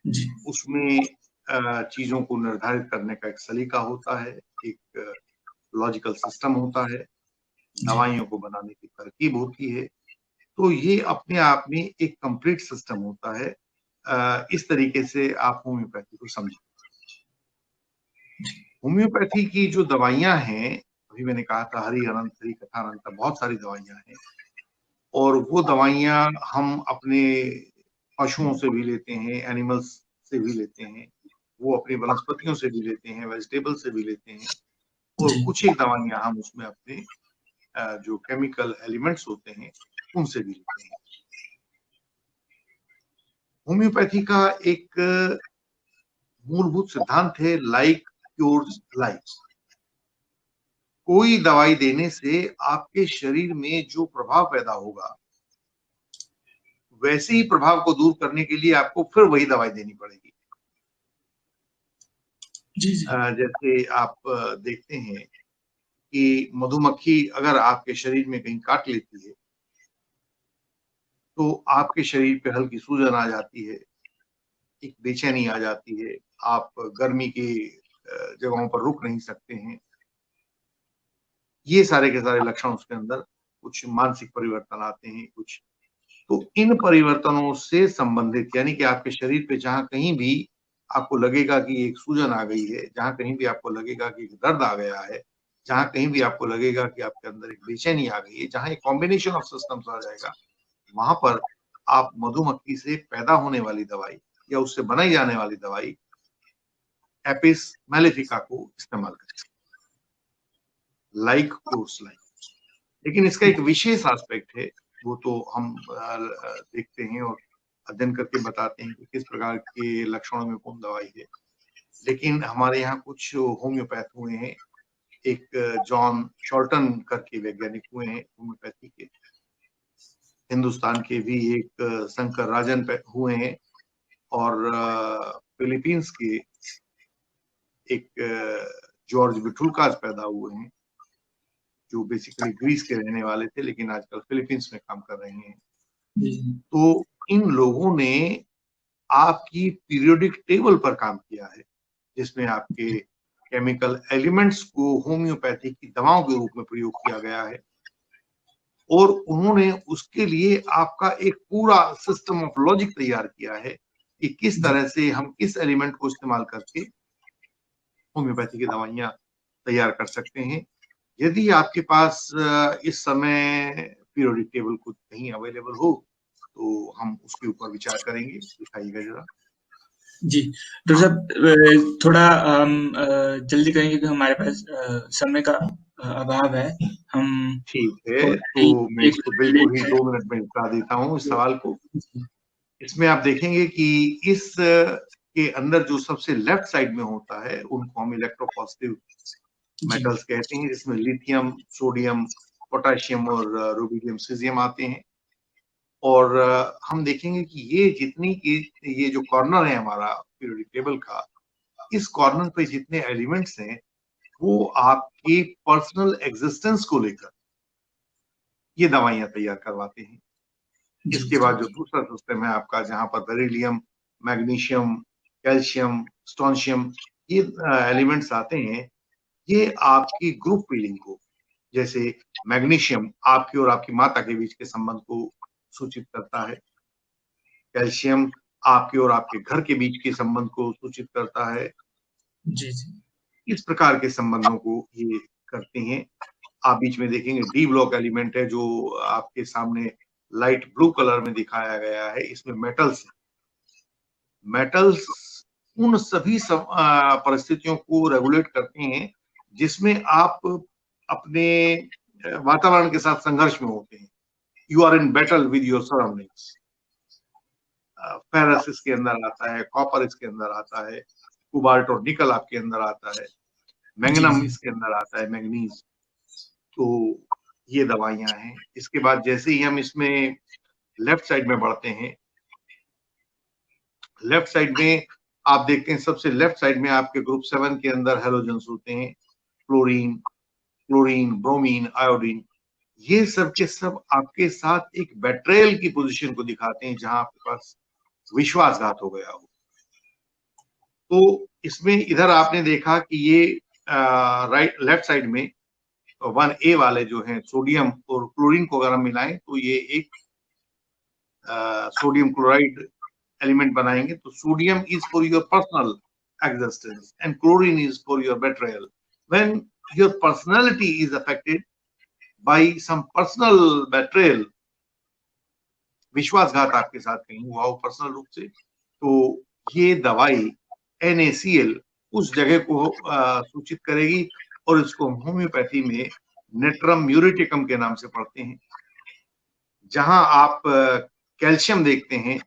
जी उसमें चीजों को निर्धारित करने का एक सलीका होता है, एक लॉजिकल सिस्टम होता है, जी दवाइयों को बनाने की तरकीब होती है। तो ये अपने आप में एक कंप्लीट सिस्टम होता है। इस तरीके से आप होम्योपैथी को समझें। होम्योपैथी की जो दवाइयां हैं, अभी मैंने कहा था हरि अनंत हरि कथा अनंत, बहुत सारी दवाइयां हैं, और वो दवाइयां हम अपने पशुओं से भी लेते हैं, एनिमल्स से भी लेते हैं, वो अपनी वनस्पतियों से भी लेते हैं, वेजिटेबल से भी लेते हैं, और जी कुछ एक दवाइयां हम उसमें अपने जो केमिकल एलिमेंट्स होते हैं उनसे भी लेते हैं। होम्योपैथी का एक मूलभूत सिद्धांत है, लाइक क्योर्स लाइक। कोई दवाई देने से आपके शरीर में जो प्रभाव पैदा होगा, वैसे ही प्रभाव को दूर करने के लिए आपको फिर वही दवाई देनी पड़ेगी। जी जी जैसे आप देखते हैं कि मधुमक्खी अगर आपके शरीर में कहीं काट लेती है, तो आपके शरीर पे हल्की सूजन आ जाती है, एक बेचैनी आ जाती है, आप गर्मी की जगहों पर रुक नहीं सकते हैं। ये सारे के सारे लक्षण उसके अंदर, कुछ मानसिक परिवर्तन आते हैं, कुछ। तो इन परिवर्तनों से संबंधित, यानी कि आपके शरीर पे जहां कहीं भी आपको लगेगा कि एक सूजन आ गई है, जहां कहीं भी आपको लगेगा कि एक दर्द आ गया है, जहां कहीं भी आपको लगेगा कि आपके अंदर एक बेचैनी आ गई है, जहां एक कॉम्बिनेशन ऑफ सिस्टम्स आ जाएगा, वहां पर आप मधुमक्खी से पैदा होने वाली दवाई या उससे बनाई जाने वाली दवाई एपिस मेलेफिका को इस्तेमाल करें, लाइक कोर्स लाइक। लेकिन इसका एक विशेष एस्पेक्ट है, वो तो हम देखते हैं और अध्ययन करके बताते हैं कि किस प्रकार के लक्षणों में कौन दवाई है। लेकिन हमारे यहाँ कुछ होम्योपैथ हुए हैं, एक जॉन शॉल्टन करके वैज्ञानिक हुए हैं होम्योपैथी के, हिंदुस्तान के भी एक शंकर राजन हुए हैं, और फिलीपींस के एक जॉर्ज विठुलकाज पैदा हुए हैं, जो बेसिकली ग्रीस के रहने वाले थे लेकिन आजकल फिलीपींस में काम कर रहे हैं। जी तो इन लोगों ने आपकी पीरियोडिक टेबल पर काम किया है, जिसमें आपके केमिकल एलिमेंट्स को होम्योपैथी की दवाओं के रूप में प्रयोग किया गया है, और उन्होंने उसके लिए आपका एक पूरा सिस्टम ऑफ लॉजिक तैयार किया है कि किस जी तरह से हम किस एलिमेंट को इस्तेमाल करके होम्योपैथी की दवाइयां तैयार कर सकते हैं। यदि आपके पास इस समय पीरियोडिक टेबल कुछ कहीं अवेलेबल हो, तो हम उसके ऊपर विचार करेंगे। दिखाइएगा जरा। जी डॉक्टर साहब, थोड़ा हम जल्दी करेंगे क्योंकि हमारे पास समय का अभाव है। हम ठीक है, और तो मैं एक इसको मिनट बिल्कुल ही लेट 2 मिनट में निपटा देता हूँ इस है। सवाल को। जी इसमें आप देखेंगे कि इस के अंदर जो सबसे लेफ्ट साइड में होता है, उनको हम इलेक्ट्रोपॉजिटिव जी मेटल्स कहते हैं, जिसमें लिथियम, सोडियम, पोटेशियम और रुबिडियम, सीजियम आते हैं। और हम देखेंगे कि ये जितनी की ये जो कॉर्नर है हमारा पीरियोडिक टेबल का, इस कॉर्नर पे जितने एलिमेंट्स हैं, वो आपकी पर्सनल एग्जिस्टेंस को लेकर ये दवाइयां तैयार करवाते हैं। जी इसके बाद जो दूसरा सिस्टम है आपका, जहां पर बेरिलियम, मैग्नीशियम, कैल्शियम, स्ट्रोंशियम, ये एलिमेंट्स आते हैं, ये आपकी ग्रुप फीलिंग को, जैसे मैग्नीशियम आपकी और आपकी माता के बीच के संबंध को सूचित करता है, कैल्शियम आपके और आपके घर के बीच के संबंध को सूचित करता है। जी जी इस प्रकार के संबंधों को ये करते हैं। आप बीच में देखेंगे डी ब्लॉक एलिमेंट है, जो आपके सामने लाइट ब्लू कलर में दिखाया गया है, इसमें मेटल्स है। मेटल्स उन सभी परिस्थितियों को रेगुलेट करते हैं जिसमें आप अपने वातावरण के साथ संघर्ष में होते हैं। You are in battle with your surroundings. Ferrous इसके अंदर आता है, कॉपर इसके अंदर आता है, कोबाल्ट और निकल आपके अंदर आता है। मैग्नम इसके अंदर आता है, मैग्नीज। तो ये दवाइयां हैं। इसके बाद जैसे ही हम इसमें लेफ्ट साइड में बढ़ते हैं, लेफ्ट साइड में आप देखते हैं सबसे लेफ्ट साइड में आपके ग्रुप 7 के अंदर हेलोजेंस होते हैं, फ्लोरीन, क्लोरीन, ब्रोमीन, आयोडीन। ये सब के सब आपके साथ एक बेट्रेयल की पोजीशन को दिखाते हैं जहां आपके पास विश्वासघात हो गया हो। तो इसमें इधर आपने देखा कि ये राइट लेफ्ट साइड में 1A वाले जो हैं सोडियम और क्लोरीन को अगर हम मिलाएं तो ये एक सोडियम क्लोराइड एलिमेंट बनाएंगे। तो sodium is for your personal existence and chlorine is for your betrayal. When your personality is affected by some personal betrayal, विश्वासघात आपके साथ कहीं हुआ हो पर्सनल रूप से, तो ये दवाई NaCl उस जगह को सूचित करेगी और इसको होम्योपैथी में नेट्रम म्यूरिटिकम के नाम से पढ़ते हैं। जहां आप कैल्शियम देखते हैं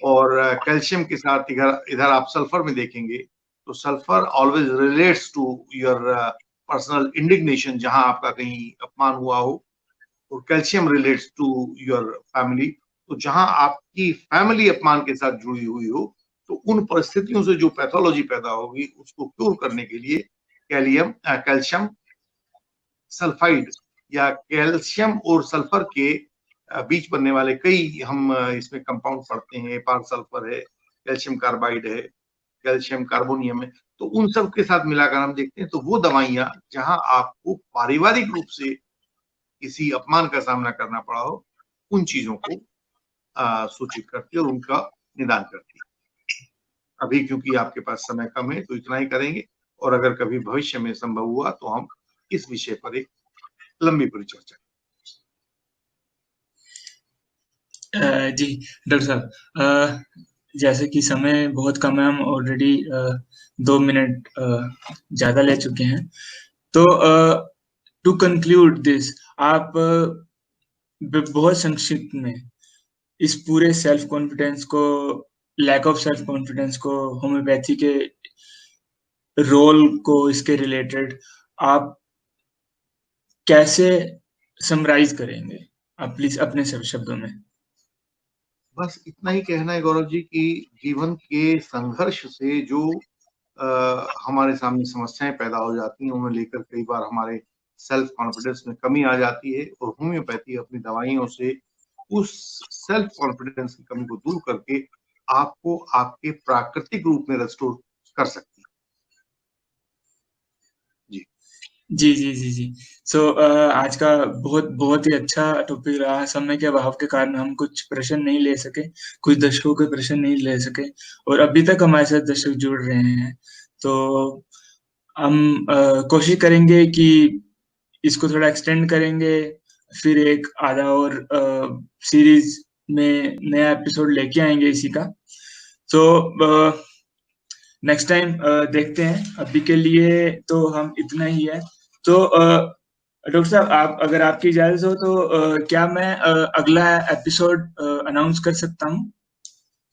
और कैल्शियम के साथ इधर आप सल्फर में देखेंगे, तो sulphur always relates to your personal indignation, जहां आपका कहीं अपमान हुआ हो, और calcium relates to your family. तो जहां आपकी फैमिली अपमान के साथ जुड़ी हुई हो, तो उन परिस्थितियों से जो पैथोलॉजी पैदा होगी उसको क्योर करने के लिए कैल्शियम सल्फाइड या कैल्शियम और सल्फर के बीच बनने वाले कई हम इसमें कंपाउंड पढ़ते हैं। पार सल्फर है, कैल्शियम कार्बाइड है, कैल्शियम कार्बोनियम है। तो उन सब के साथ मिलाकर हम देखते हैं तो वो दवाइयां जहां आपको पारिवारिक रूप से किसी अपमान का सामना करना पड़ा हो, उन चीजों को सूचित करती है और उनका निदान करती है। अभी क्योंकि आपके पास समय कम है तो इतना ही करेंगे, और अगर कभी भविष्य में संभव हुआ तो हम इस विषय पर एक लंबी परिचर्चा। जी डॉक्टर साहब, जैसे कि समय बहुत कम है, हम ऑलरेडी 2 मिनट ज्यादा ले चुके हैं, तो टू कंक्लूड दिस, आप बहुत संक्षिप्त में इस पूरे सेल्फ कॉन्फिडेंस को, लैक ऑफ सेल्फ कॉन्फिडेंस को, होम्योपैथी के रोल को, इसके रिलेटेड आप कैसे समराइज करेंगे? आप प्लीज अपने शब्दों में। बस इतना ही कहना है गौरव जी कि जीवन के संघर्ष से जो हमारे सामने समस्याएं पैदा हो जाती हैं, उन्हें लेकर कई बार हमारे सेल्फ कॉन्फिडेंस में कमी आ जाती है, और होम्योपैथी अपनी दवाइयों से उस सेल्फ कॉन्फिडेंस की कमी को दूर करके आपको आपके प्राकृतिक रूप में रेस्टोर कर सकती है। जी जी जी जी। सो आज का बहुत ही अच्छा टॉपिक रहा। समय के अभाव के कारण हम कुछ प्रश्न नहीं ले सके, कुछ दर्शकों के प्रश्न नहीं ले सके, और अभी तक हमारे साथ दर्शक जुड़ रहे हैं। तो हम कोशिश करेंगे कि इसको थोड़ा एक्सटेंड करेंगे, फिर एक आधा और सीरीज में नया एपिसोड लेके आएंगे इसी का। तो नेक्स्ट टाइम देखते हैं। अभी के लिए तो हम इतना ही है। तो डॉक्टर साहब, आप अगर आपकी इजाजत हो तो क्या मैं अगला एपिसोड अनाउंस कर सकता हूँ?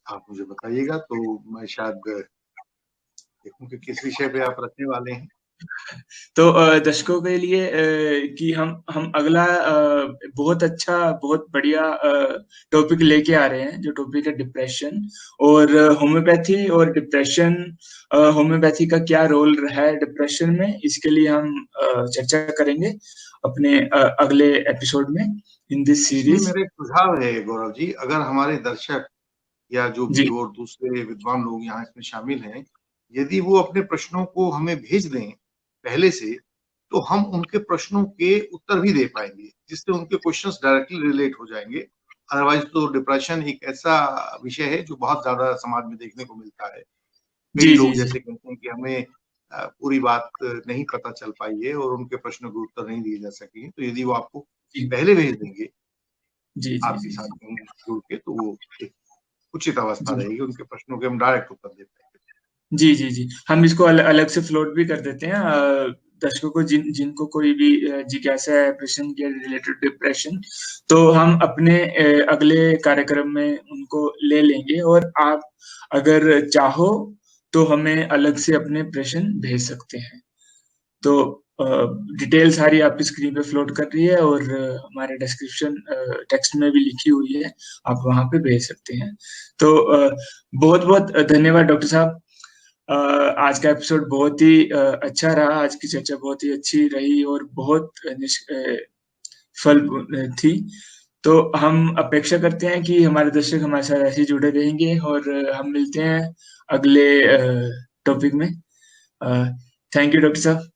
आप मुझे बताइएगा तो मैं शायद देखूं कि किस विषय पे आप रखने वाले हैं। तो दर्शकों के लिए कि हम अगला बहुत अच्छा, बहुत बढ़िया टॉपिक लेके आ रहे हैं, जो टॉपिक है डिप्रेशन और होम्योपैथी और डिप्रेशन। होम्योपैथी का क्या रोल रहा है डिप्रेशन में, इसके लिए हम चर्चा करेंगे अपने अगले एपिसोड में इन दिस सीरीज। मेरा एक सुझाव है गौरव जी, अगर हमारे दर्शक या जो भी और दूसरे विद्वान लोग यहाँ इसमें शामिल हैं, यदि वो अपने प्रश्नों को हमें भेज दें पहले से, तो हम उनके प्रश्नों के उत्तर भी दे पाएंगे, जिससे उनके क्वेश्चंस डायरेक्टली रिलेट हो जाएंगे। अदरवाइज तो डिप्रेशन एक ऐसा विषय है जो बहुत ज्यादा समाज में देखने को मिलता है। कई लोग जैसे कहते हैं कि हमें पूरी बात नहीं पता चल पाई है और उनके प्रश्नों के उत्तर नहीं दिए जा सके, तो यदि वो आपको पहले भेज देंगे आपके साथ जुड़ के, तो वो उचित अवस्था रहेगी, उनके प्रश्नों के हम डायरेक्ट उत्तर दे पाएंगे। जी जी जी, हम इसको अलग से फ्लोट भी कर देते हैं दर्शकों को, जिनको कोई भी जिज्ञासा है प्रश्न के रिलेटेड डिप्रेशन, तो हम अपने अगले कार्यक्रम में उनको ले लेंगे। और आप अगर चाहो तो हमें अलग से अपने प्रश्न भेज सकते हैं। तो डिटेल सारी आपकी स्क्रीन पे फ्लोट कर रही है और हमारे डिस्क्रिप्शन टेक्स्ट में भी लिखी हुई है, आप वहां पे भेज सकते हैं। तो बहुत बहुत धन्यवाद डॉक्टर साहब। आज का एपिसोड बहुत ही अच्छा रहा, आज की चर्चा बहुत ही अच्छी रही और बहुत फल थी। तो हम अपेक्षा करते हैं कि हमारे दर्शक हमारे साथ ऐसे ही जुड़े रहेंगे और हम मिलते हैं अगले टॉपिक में। थैंक यू डॉक्टर साहब।